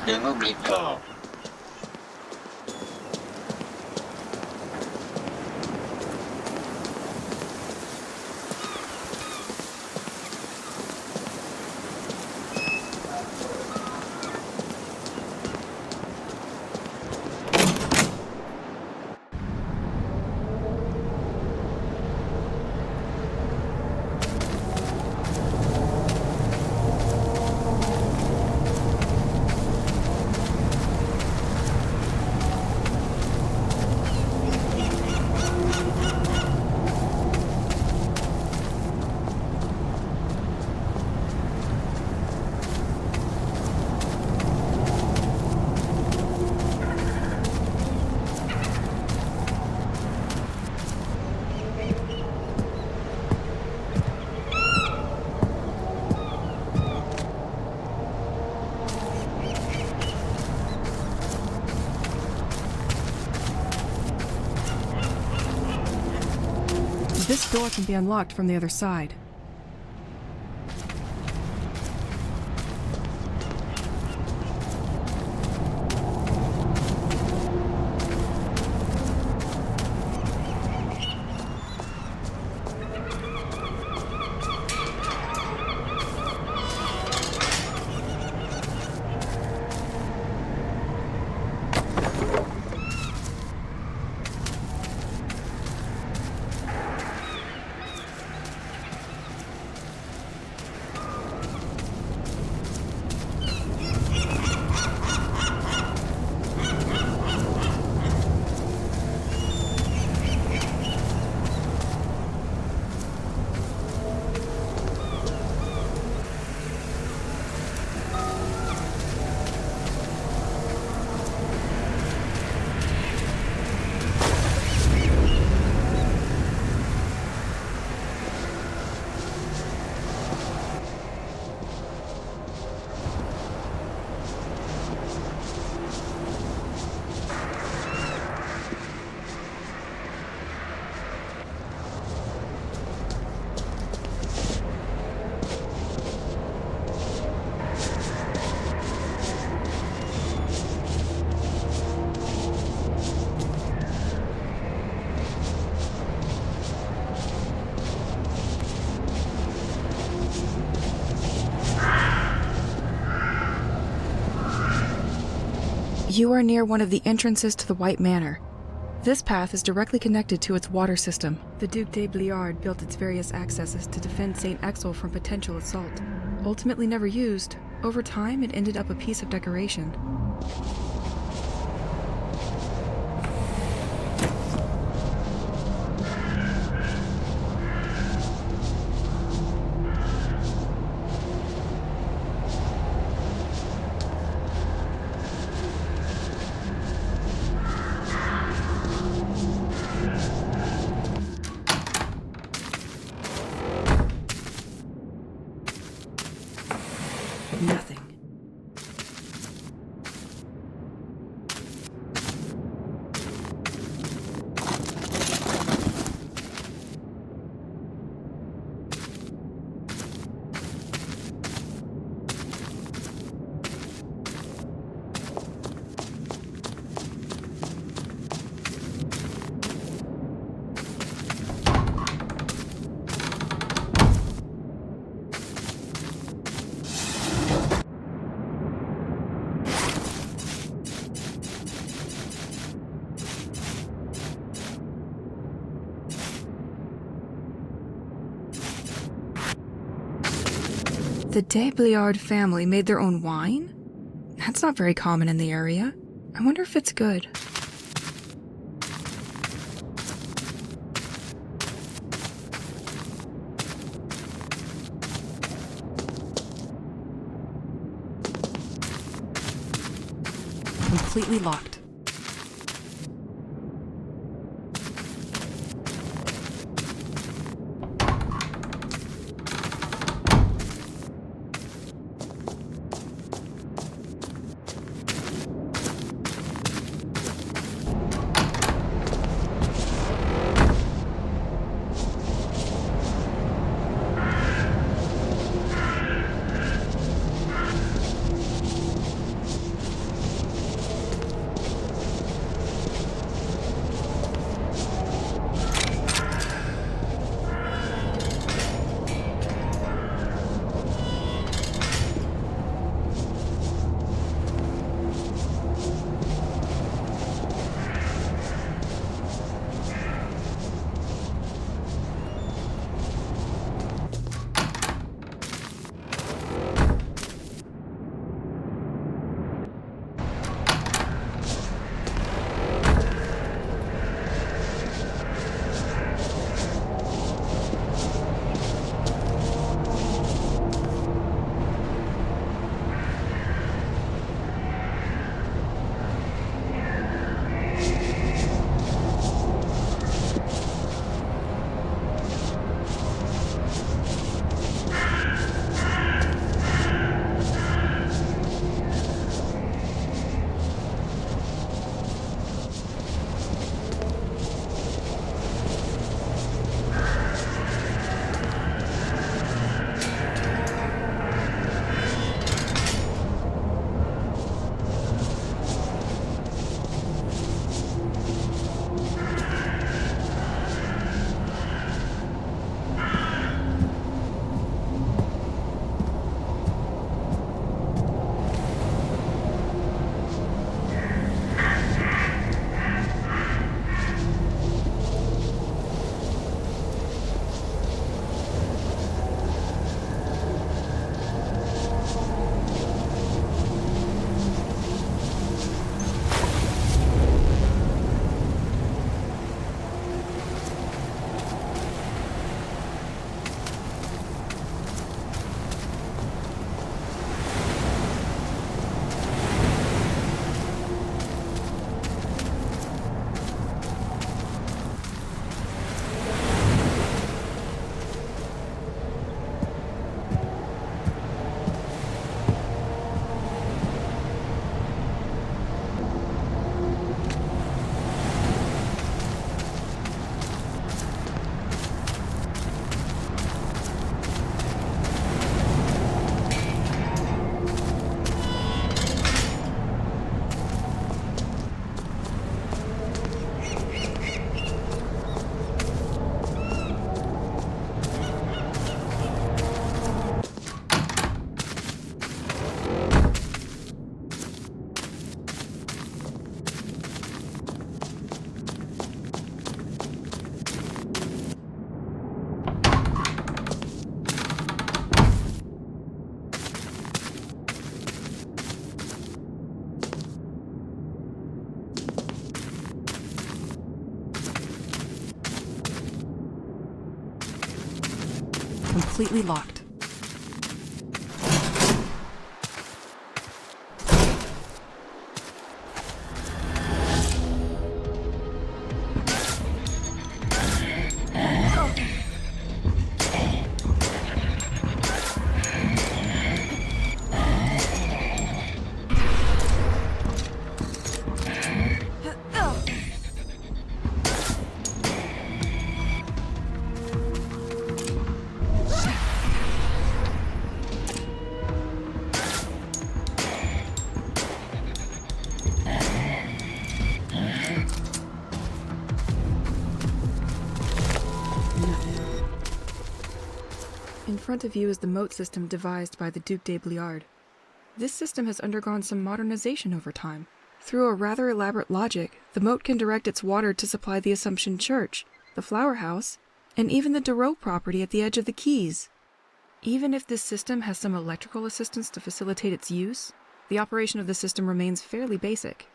Ne m'oublie pas. This door can be unlocked from the other side. You are near one of the entrances to the White Manor. This path is directly connected to its water system. The Duc de Bliard built its various accesses to defend St. Exel from potential assault. Ultimately never used, over time it ended up a piece of decoration. Nothing. The de Bliard family made their own wine? That's not very common in the area. I wonder if it's good. Completely locked. completely locked. In front of you is the moat system devised by the Duc de Bliard. This system has undergone some modernization over time. Through a rather elaborate logic, the moat can direct its water to supply the Assumption Church, the Flower House, and even the Darreau property at the edge of the quays. Even if this system has some electrical assistance to facilitate its use, the operation of the system remains fairly basic.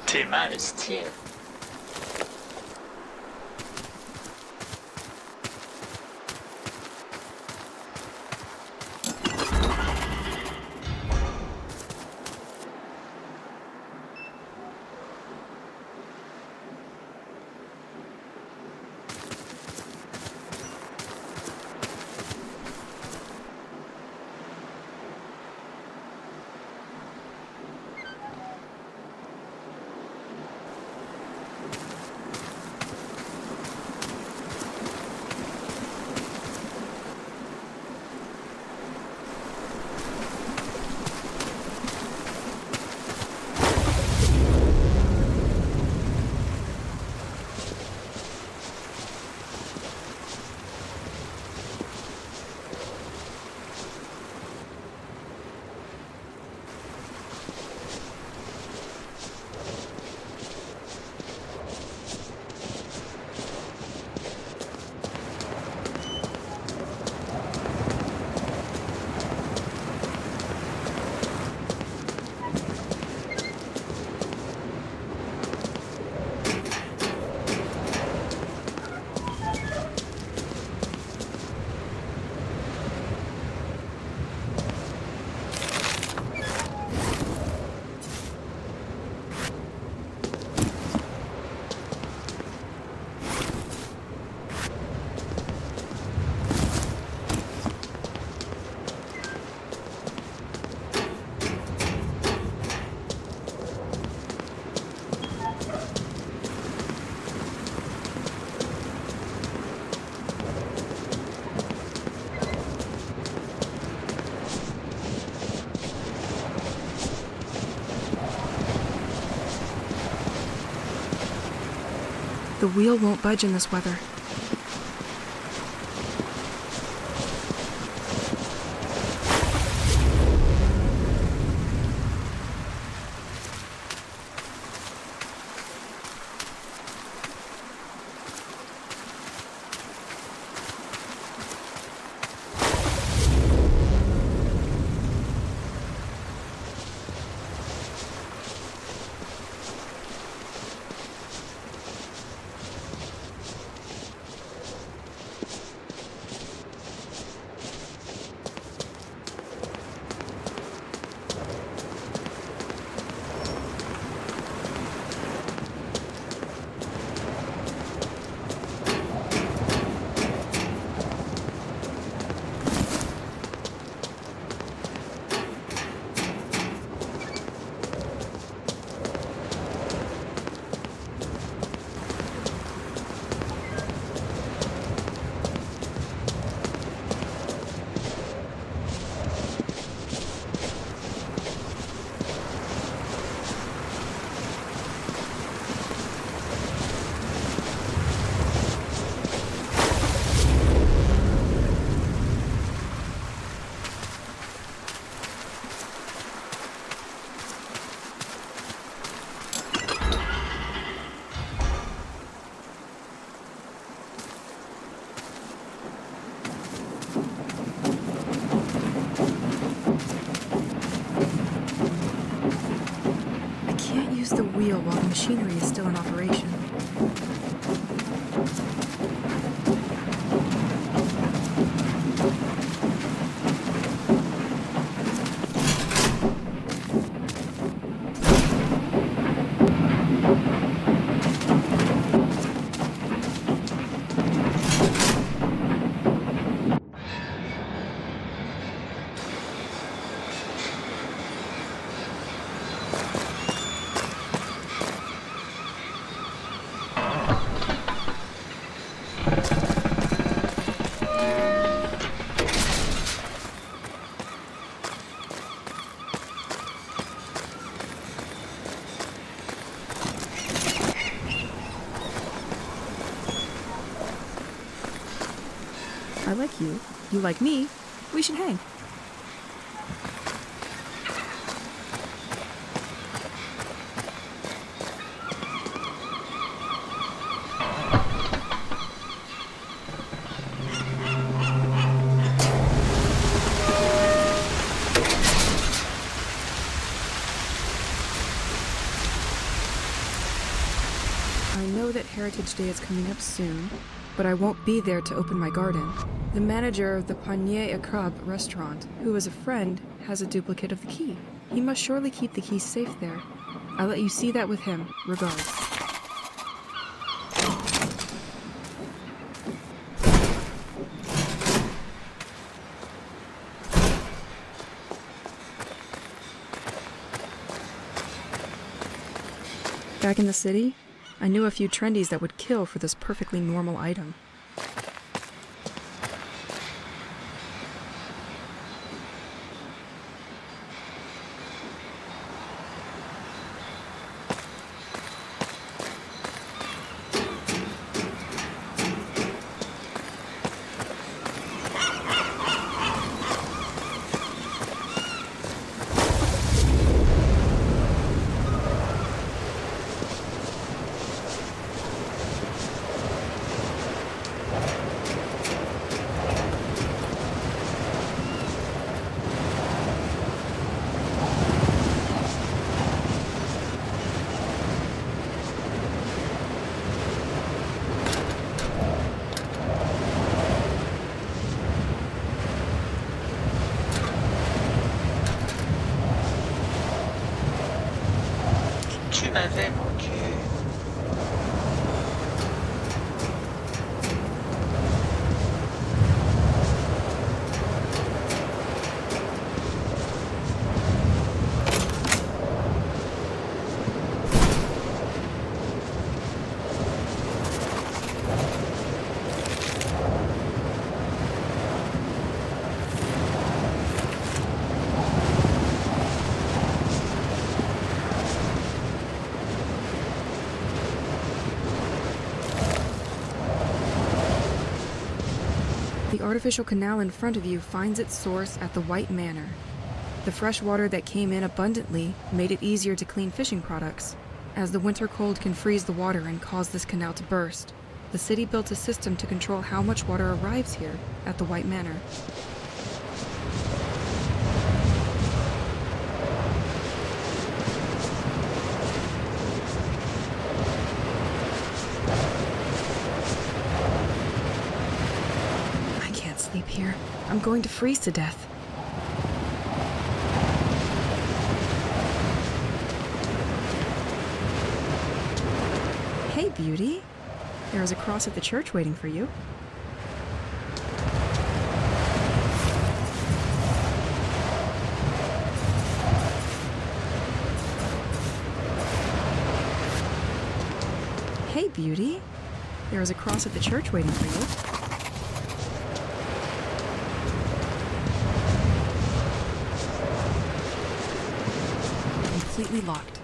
T'es mal, Steve. The wheel won't budge in this weather. wheel while the machinery is still in operation. I like you. You like me. We should hang. I know that Heritage Day is coming up soon, but I won't be there to open my garden. The manager of the Panier à Crabe restaurant, who is a friend, has a duplicate of the key. He must surely keep the key safe there. I'll let you see that with him. Regards. Back in the city, I knew a few trendies that would kill for this perfectly normal item. Tu m'avais manqué. The artificial canal in front of you finds its source at the White Manor. The fresh water that came in abundantly made it easier to clean fishing products, as the winter cold can freeze the water and cause this canal to burst. The city built a system to control how much water arrives here at the White Manor. Sleep here. I'm going to freeze to death. Hey, beauty. There is a cross at the church waiting for you. Hey, beauty. There is a cross at the church waiting for you. Completely locked.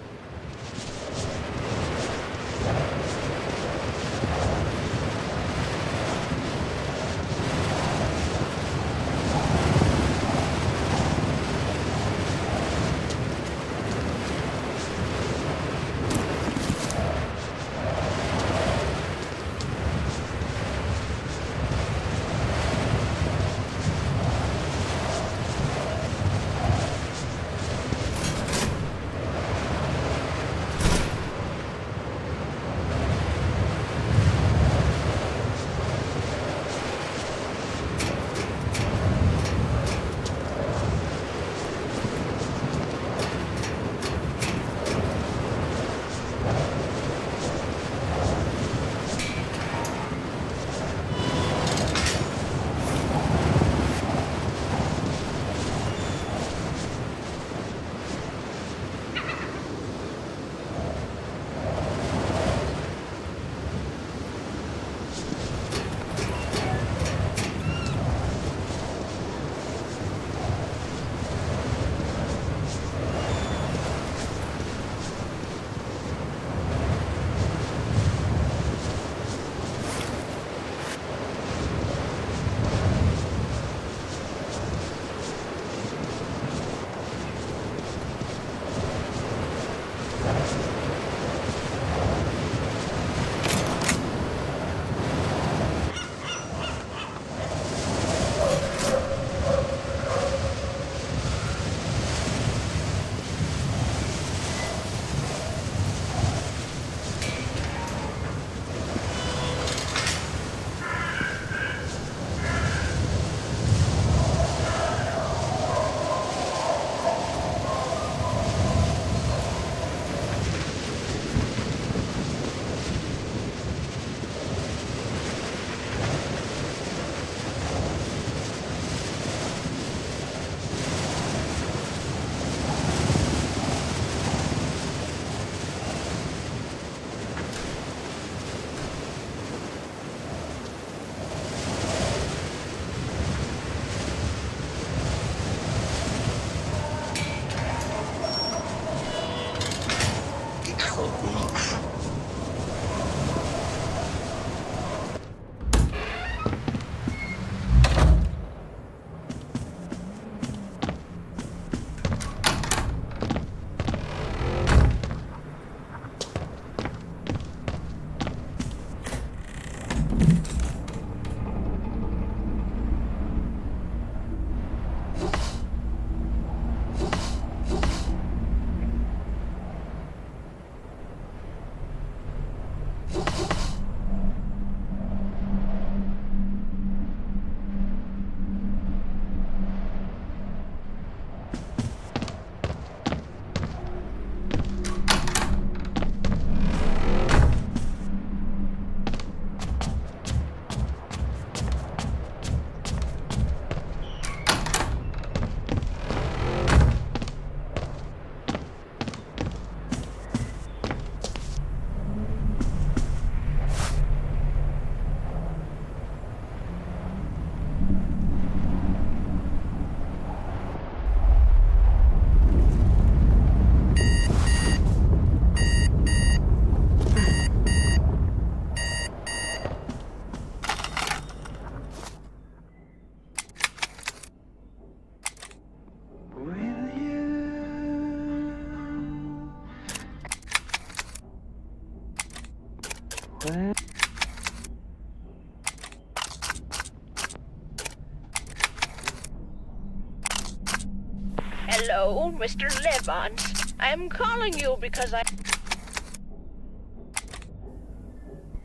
Hello, Mr. Levant. I'm calling you because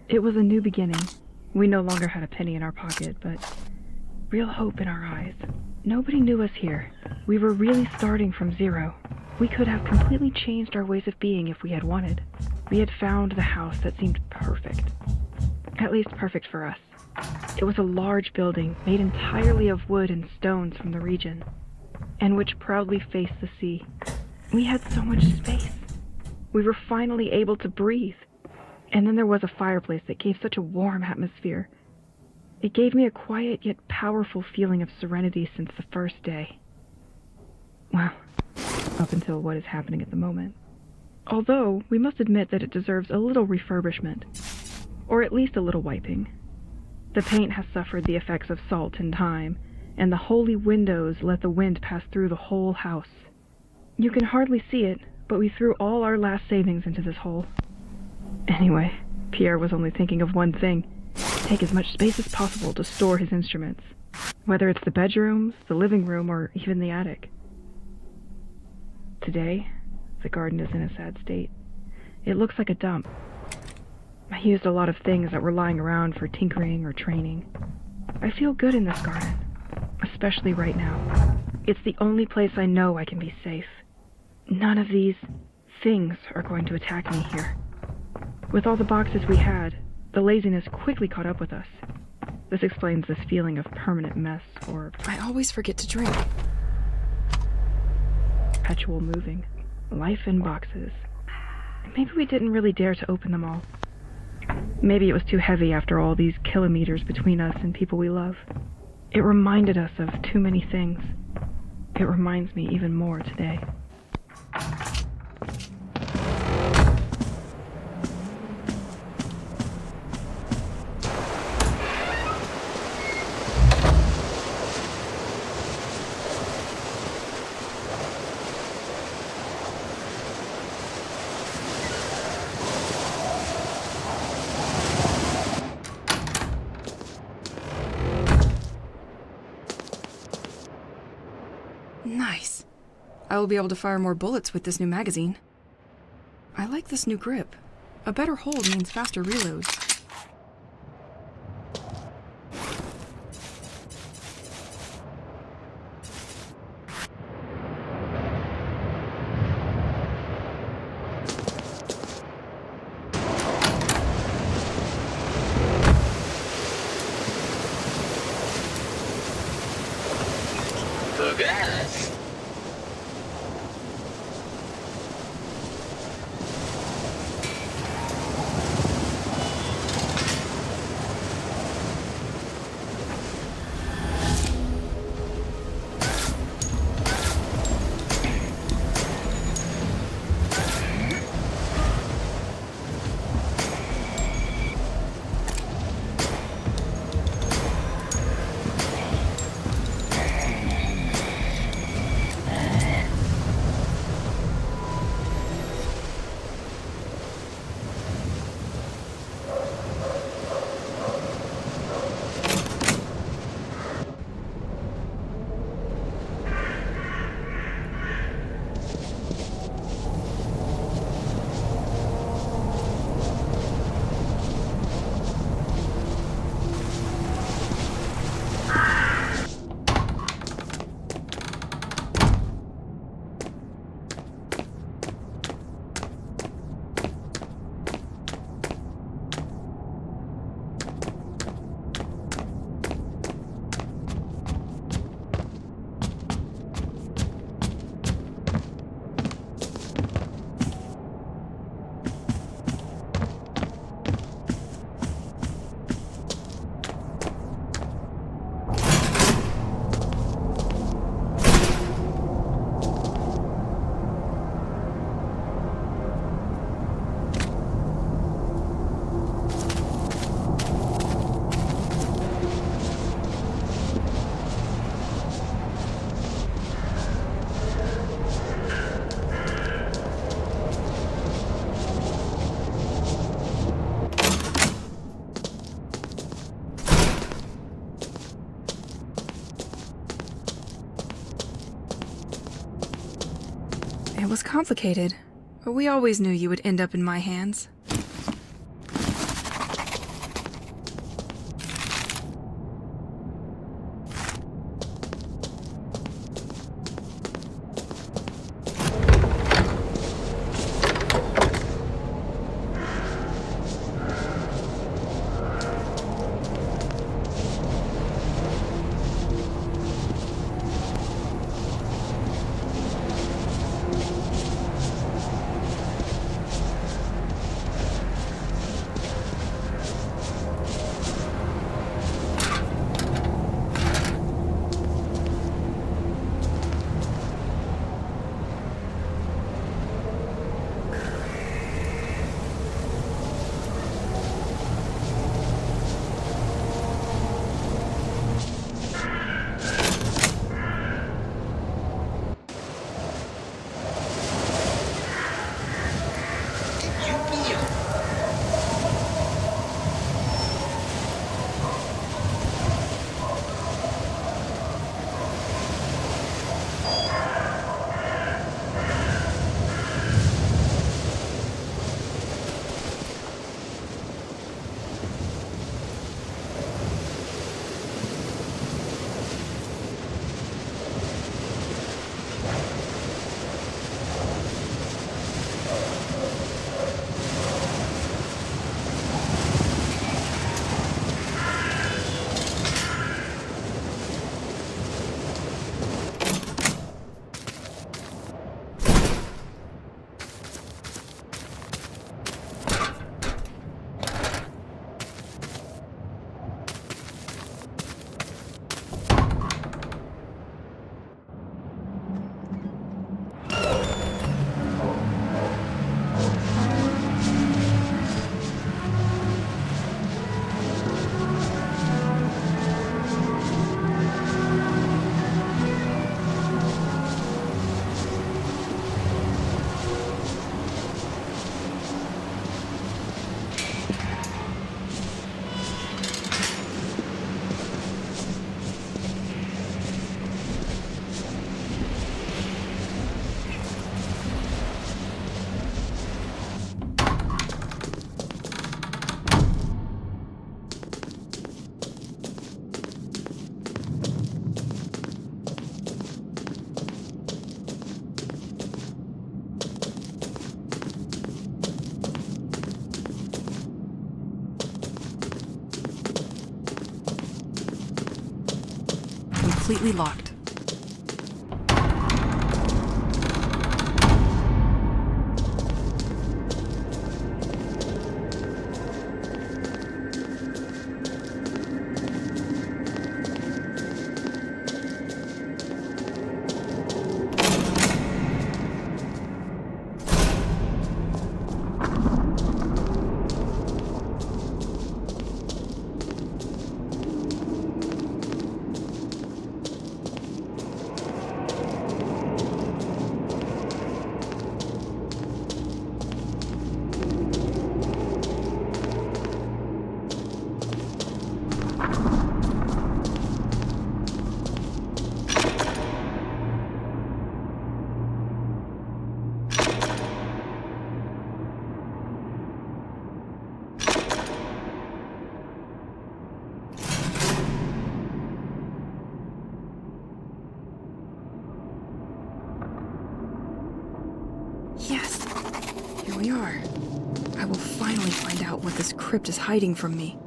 It was a new beginning. We no longer had a penny in our pocket, but real hope in our eyes. Nobody knew us here. We were really starting from zero. We could have completely changed our ways of being if we had wanted. We had found the house that seemed perfect. At least perfect for us. It was a large building made entirely of wood and stones from the region, and which proudly faced the sea. We had so much space. We were finally able to breathe. And then there was a fireplace that gave such a warm atmosphere. It gave me a quiet yet powerful feeling of serenity since the first day. Well, up until what is happening at the moment. Although, we must admit that it deserves a little refurbishment. Or at least a little wiping. The paint has suffered the effects of salt and time, and the holy windows let the wind pass through the whole house. You can hardly see it, but we threw all our last savings into this hole. Anyway, Pierre was only thinking of one thing: take as much space as possible to store his instruments, whether it's the bedrooms, the living room, or even the attic. Today, the garden is in a sad state. It looks like a dump. I used a lot of things that were lying around for tinkering or training. I feel good in this garden, especially right now. It's the only place I know I can be safe. None of these things are going to attack me here. With all the boxes we had, the laziness quickly caught up with us. This explains this feeling of permanent mess, or I always forget to drink. perpetual moving. Life in boxes. Maybe we didn't really dare to open them all. Maybe it was too heavy after all these kilometers between us and people we love. It reminded us of too many things. It reminds me even more today. Nice. I will be able to fire more bullets with this new magazine. I like this new grip. A better hold means faster reloads. Fugazi. was complicated, but we always knew you would end up in my hands. Completely locked. Yes, here we are. I will finally find out what this crypt is hiding from me.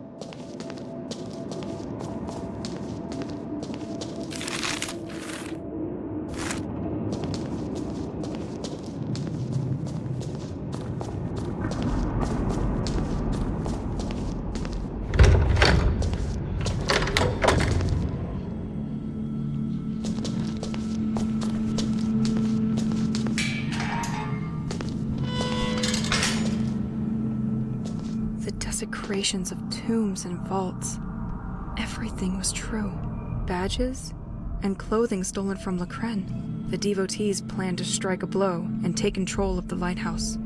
Desecrations of tombs and vaults. Everything was true. Badges and clothing stolen from Lacren. The devotees planned to strike a blow and take control of the lighthouse.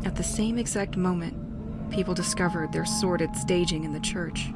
At the same exact moment, people discovered their sordid staging in the church.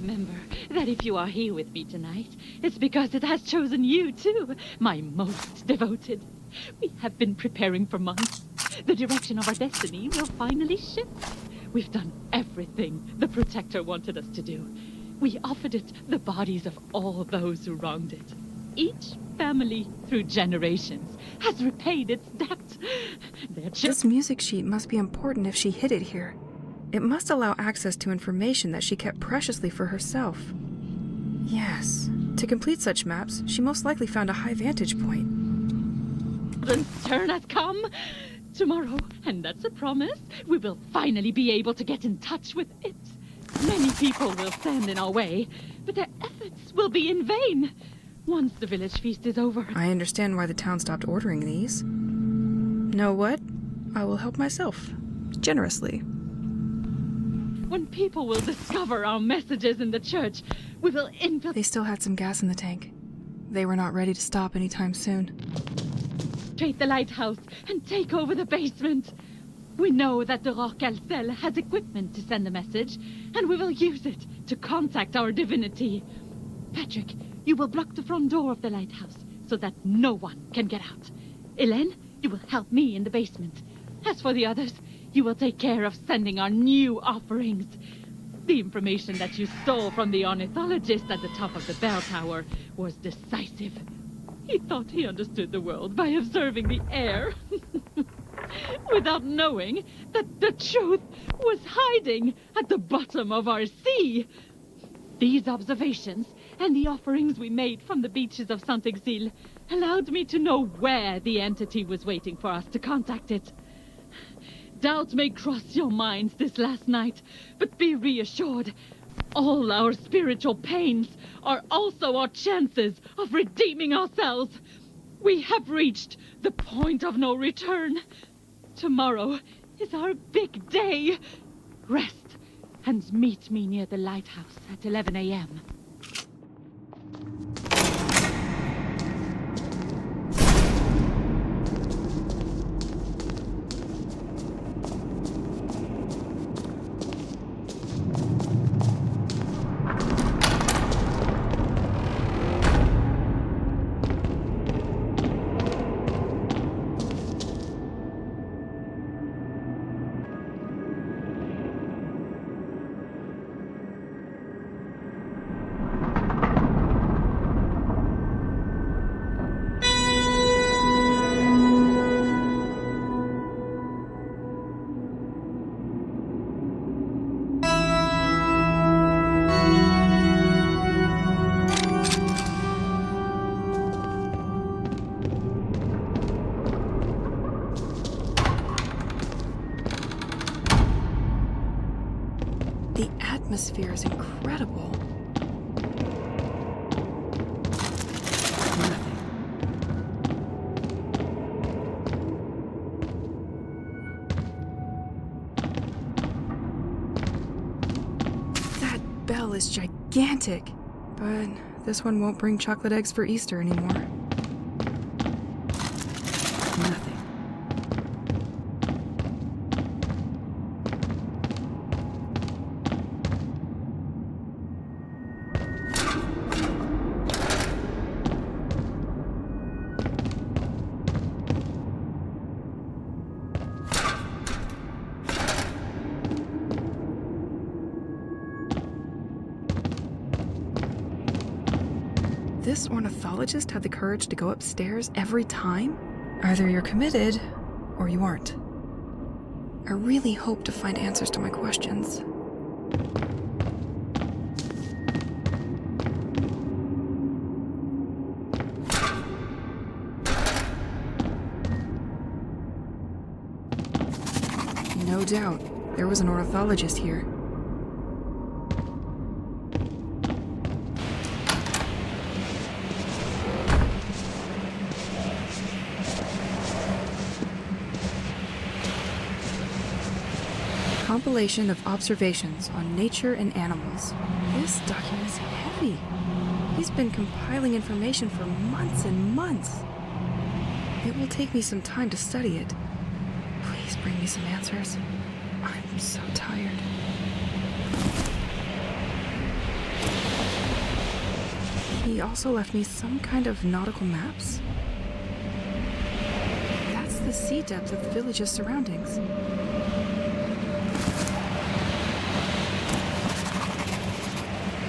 remember that if you are here with me tonight, it's because it has chosen you too, my most devoted. We have been preparing for months. The direction of our destiny will finally shift. We've done everything the Protector wanted us to do. We offered it the bodies of all those who wronged it. Each family, through generations, has repaid its debt. This music sheet must be important if she hid it here. It must allow access to information that she kept preciously for herself. Yes, to complete such maps, she most likely found a high vantage point. Children's turn has come. Tomorrow, and that's a promise, we will finally be able to get in touch with it. Many people will stand in our way, but their efforts will be in vain. Once the village feast is over. I understand why the town stopped ordering these. Know what? I will help myself. Generously. When people will discover our messages in the church, we will infiltrate. They still had some gas in the tank. They were not ready to stop anytime soon. The lighthouse and take over the basement. We know that the Rock-Alcel has equipment to send a message, and we will use it to contact our divinity. Patrick, you will block the front door of the lighthouse so that no one can get out. Hélène, you will help me in the basement. As for the others, you will take care of sending our new offerings. The information that you stole from the ornithologist at the top of the bell tower was decisive. He thought he understood the world by observing the air, without knowing that the truth was hiding at the bottom of our sea. These observations and the offerings we made from the beaches of Saint-Exil allowed me to know where the entity was waiting for us to contact it. Doubt may cross your minds this last night, but be reassured. All our spiritual pains are also our chances of redeeming ourselves. We have reached the point of no return. Tomorrow is our big day. Rest and meet me near the lighthouse at 11 a.m. The atmosphere is incredible. Nothing. That bell is gigantic, but this one won't bring chocolate eggs for Easter anymore. Nothing. This ornithologist had the courage to go upstairs every time? Either you're committed, or you aren't. I really hope to find answers to my questions. No doubt, there was an ornithologist here. Compilation of observations on nature and animals. This document is heavy. He's been compiling information for months and months. It will take me some time to study it. Please bring me some answers. I'm so tired. He also left me some kind of nautical maps. That's the sea depth of the village's surroundings.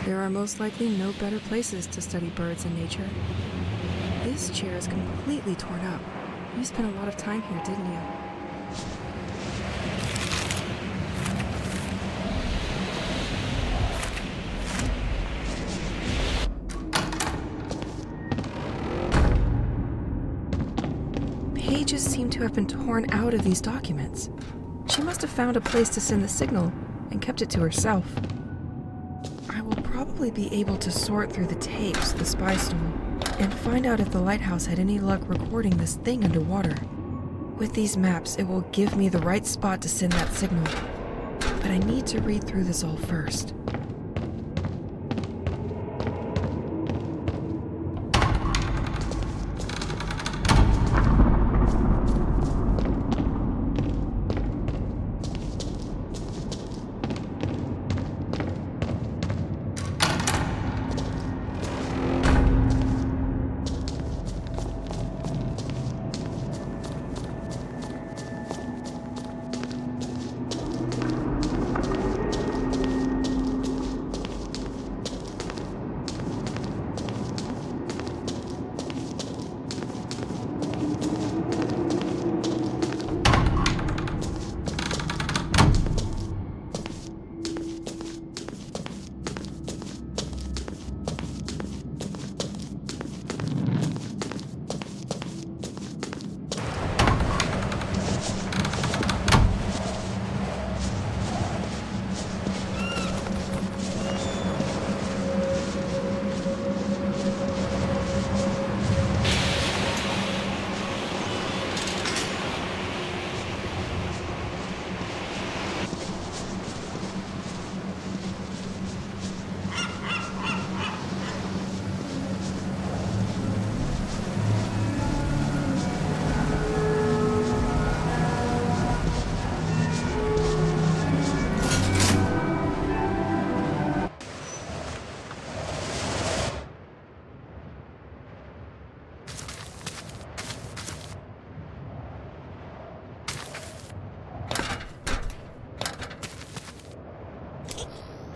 There are most likely no better places to study birds and nature. This chair is completely torn up. You spent a lot of time here, didn't you? Pages seem to have been torn out of these documents. She must have found a place to send the signal and kept it to herself. I will probably be able to sort through the tapes the spy stole and find out if the lighthouse had any luck recording this thing underwater. With these maps, it will give me the right spot to send that signal. But I need to read through this all first.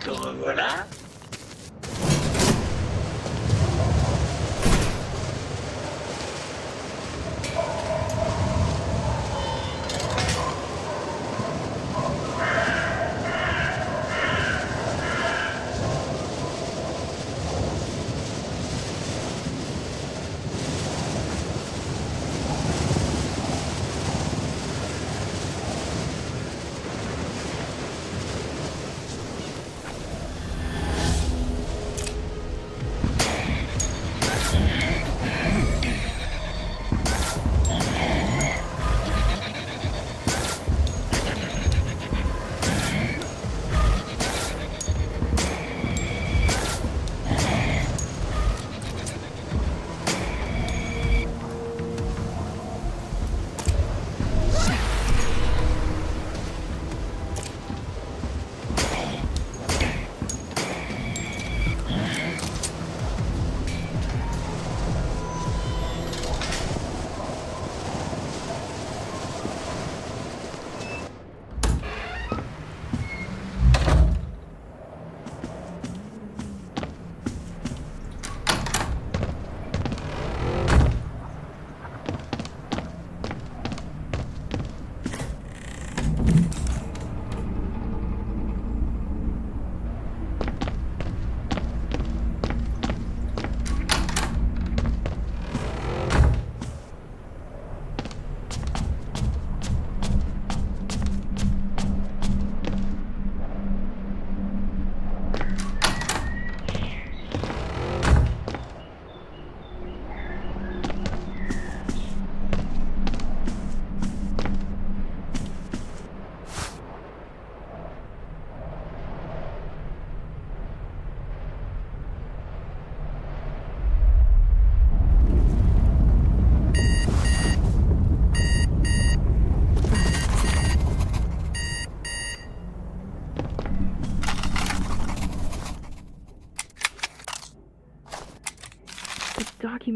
Te revoilà.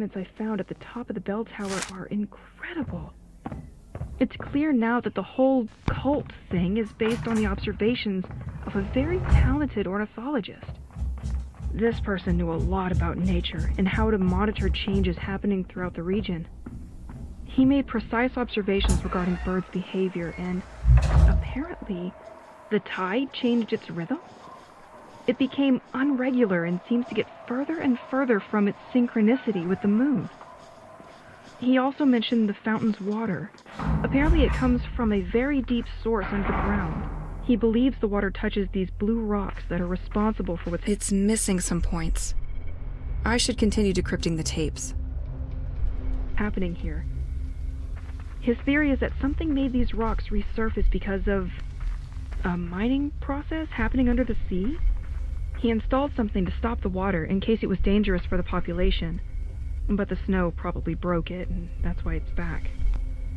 documents I found at the top of the bell tower are incredible. It's clear now that the whole cult thing is based on the observations of a very talented ornithologist. This person knew a lot about nature and how to monitor changes happening throughout the region. He made precise observations regarding birds' behavior, and apparently, the tide changed its rhythm. It became unregular and seems to get further and further from its synchronicity with the moon. He also mentioned the fountain's water. Apparently it comes from a very deep source underground. He believes the water touches these blue rocks that are responsible for what's... It's missing some points. I should continue decrypting the tapes. happening here. His theory is that something made these rocks resurface because of a mining process happening under the sea. He installed something to stop the water in case it was dangerous for the population, but the snow probably broke it, and that's why it's back.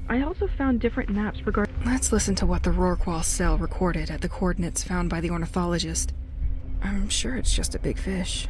I also found different maps regarding... Let's listen to what the Rorqual cell recorded at the coordinates found by the ornithologist. I'm sure it's just a big fish.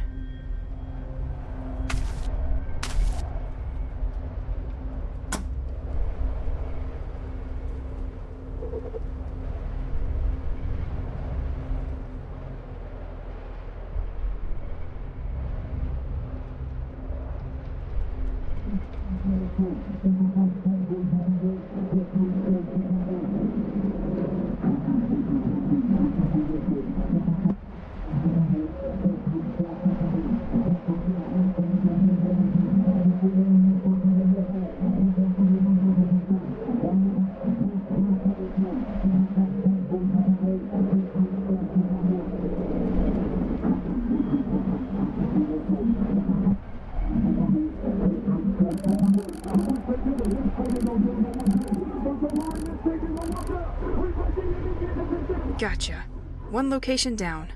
Gotcha. One location down.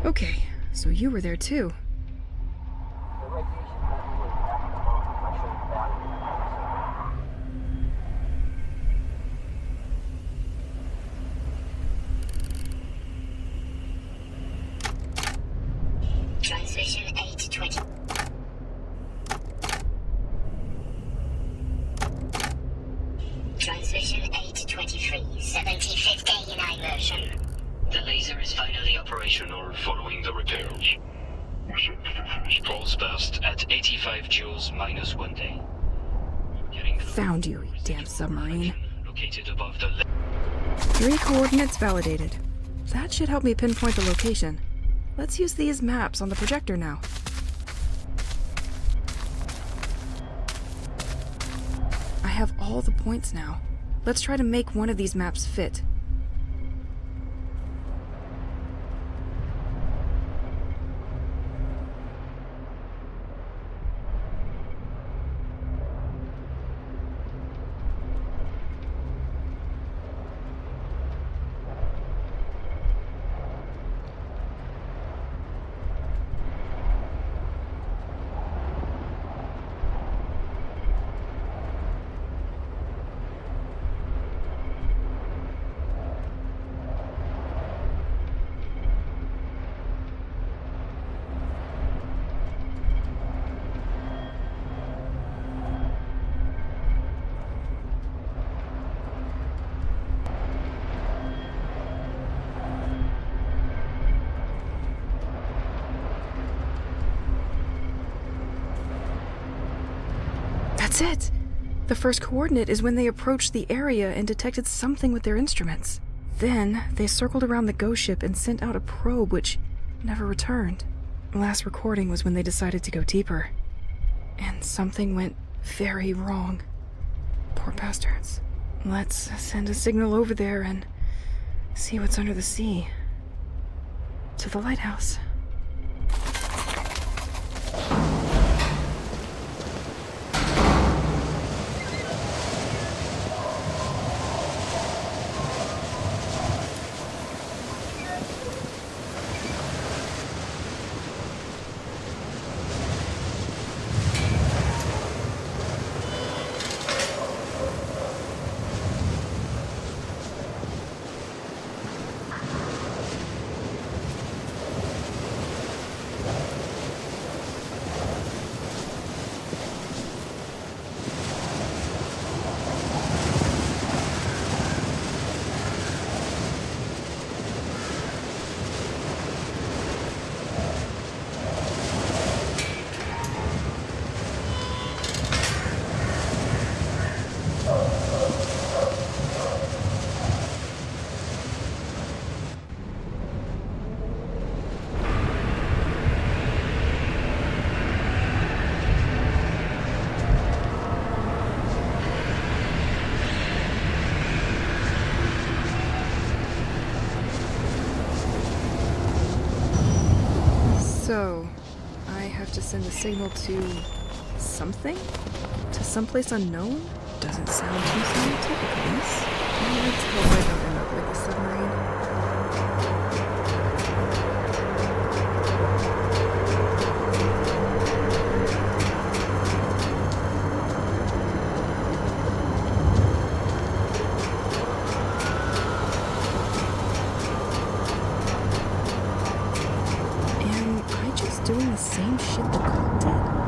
Okay, so you were there too. Transition 820. Transition 823. 75th day in immersion. The laser is finally operational following the repairs. Pulse burst at 85 joules minus 1 day. Found you, you damn submarine. Located above the 3 coordinates validated. That should help me pinpoint the location. Let's use these maps on the projector now. I have all the points now. Let's try to make one of these maps fit. That's it! The first coordinate is when they approached the area and detected something with their instruments. Then, they circled around the ghost ship and sent out a probe which never returned. The last recording was when they decided to go deeper. And something went very wrong. Poor bastards. Let's send a signal over there and see what's under the sea. To the lighthouse. So, I have to send a signal to something? To someplace unknown? Doesn't sound too scientific, this. Let's hope I don't end up like a submarine. Doing the same shit the cult did?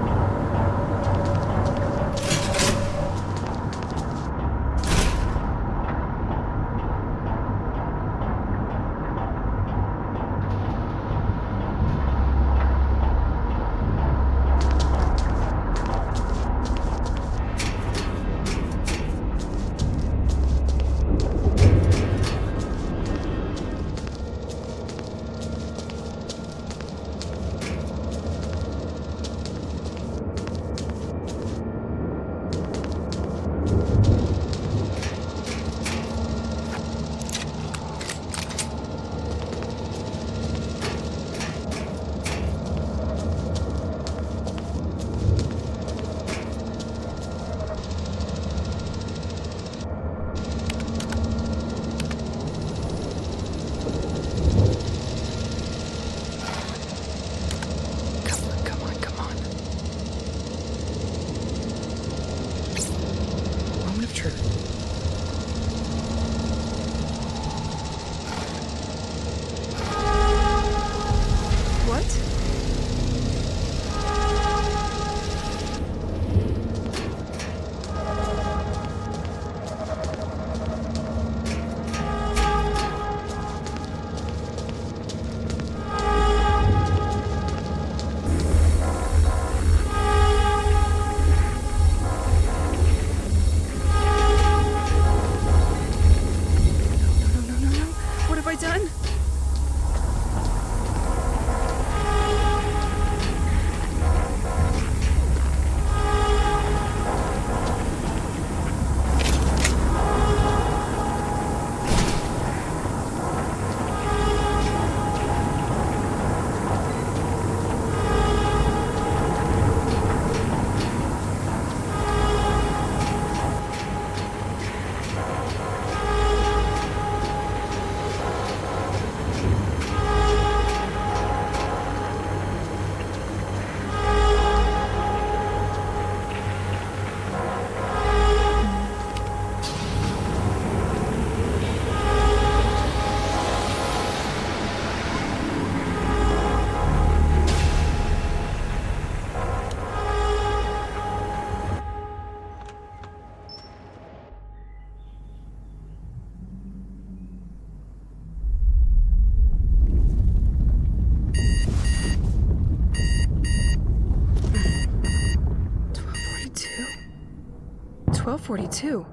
12:42.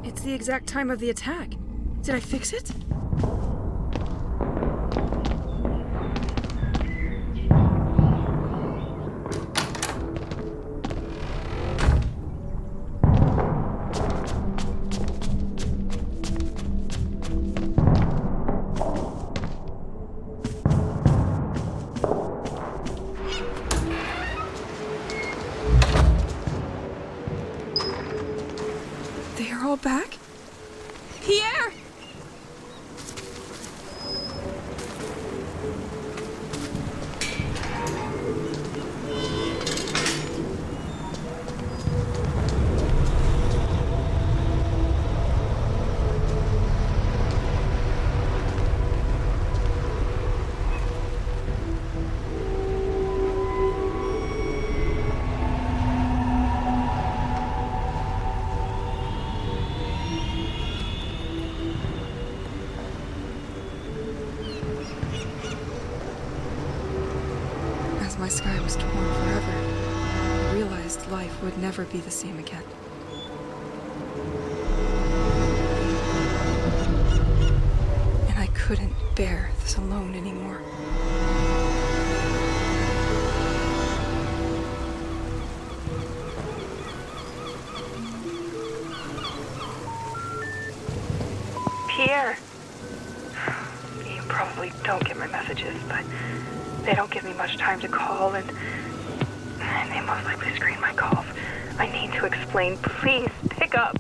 It's the exact time of the attack. Did I fix it? They are all back? Pierre! As my sky was torn forever, I realized life would never be the same again. And I couldn't bear this alone anymore. Pierre! You probably don't get my messages, but they don't give me much time to call, and they most likely screen my calls. I need to explain. Please, pick up.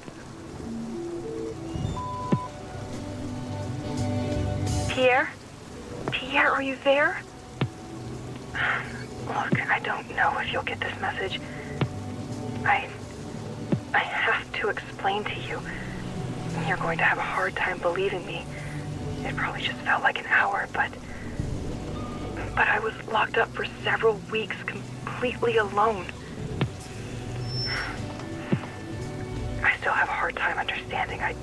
Pierre? Pierre, are you there? Look, I don't know if you'll get this message. I have to explain to you. You're going to have a hard time believing me. It probably just felt like an hour, but I was locked up for several weeks completely alone. I still have a hard time understanding. I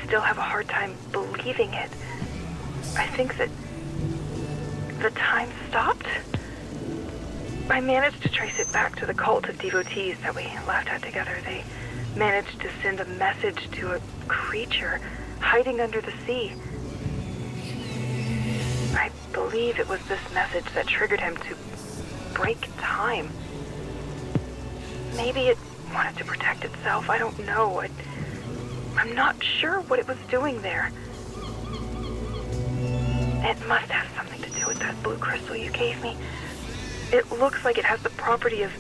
still have a hard time believing it. I think that the time stopped. I managed to trace it back to the cult of devotees that we laughed at together. They managed to send a message to a creature hiding under the sea. I believe it was this message that triggered him to break time. Maybe it wanted to protect itself. I don't know. I'm not sure what it was doing there. It must have something to do with that blue crystal you gave me. It looks like it has the property of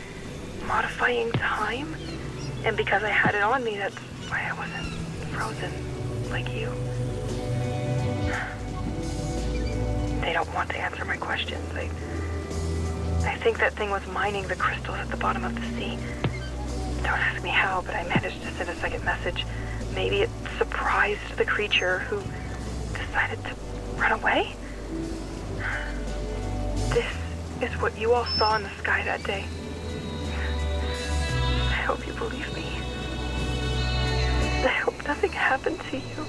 modifying time. And because I had it on me, that's why I wasn't frozen like you. They don't want to answer my questions. I think that thing was mining the crystals at the bottom of the sea. Don't ask me how, but I managed to send a second message. Maybe it surprised the creature who decided to run away? This is what you all saw in the sky that day. I hope you believe me. I hope nothing happened to you.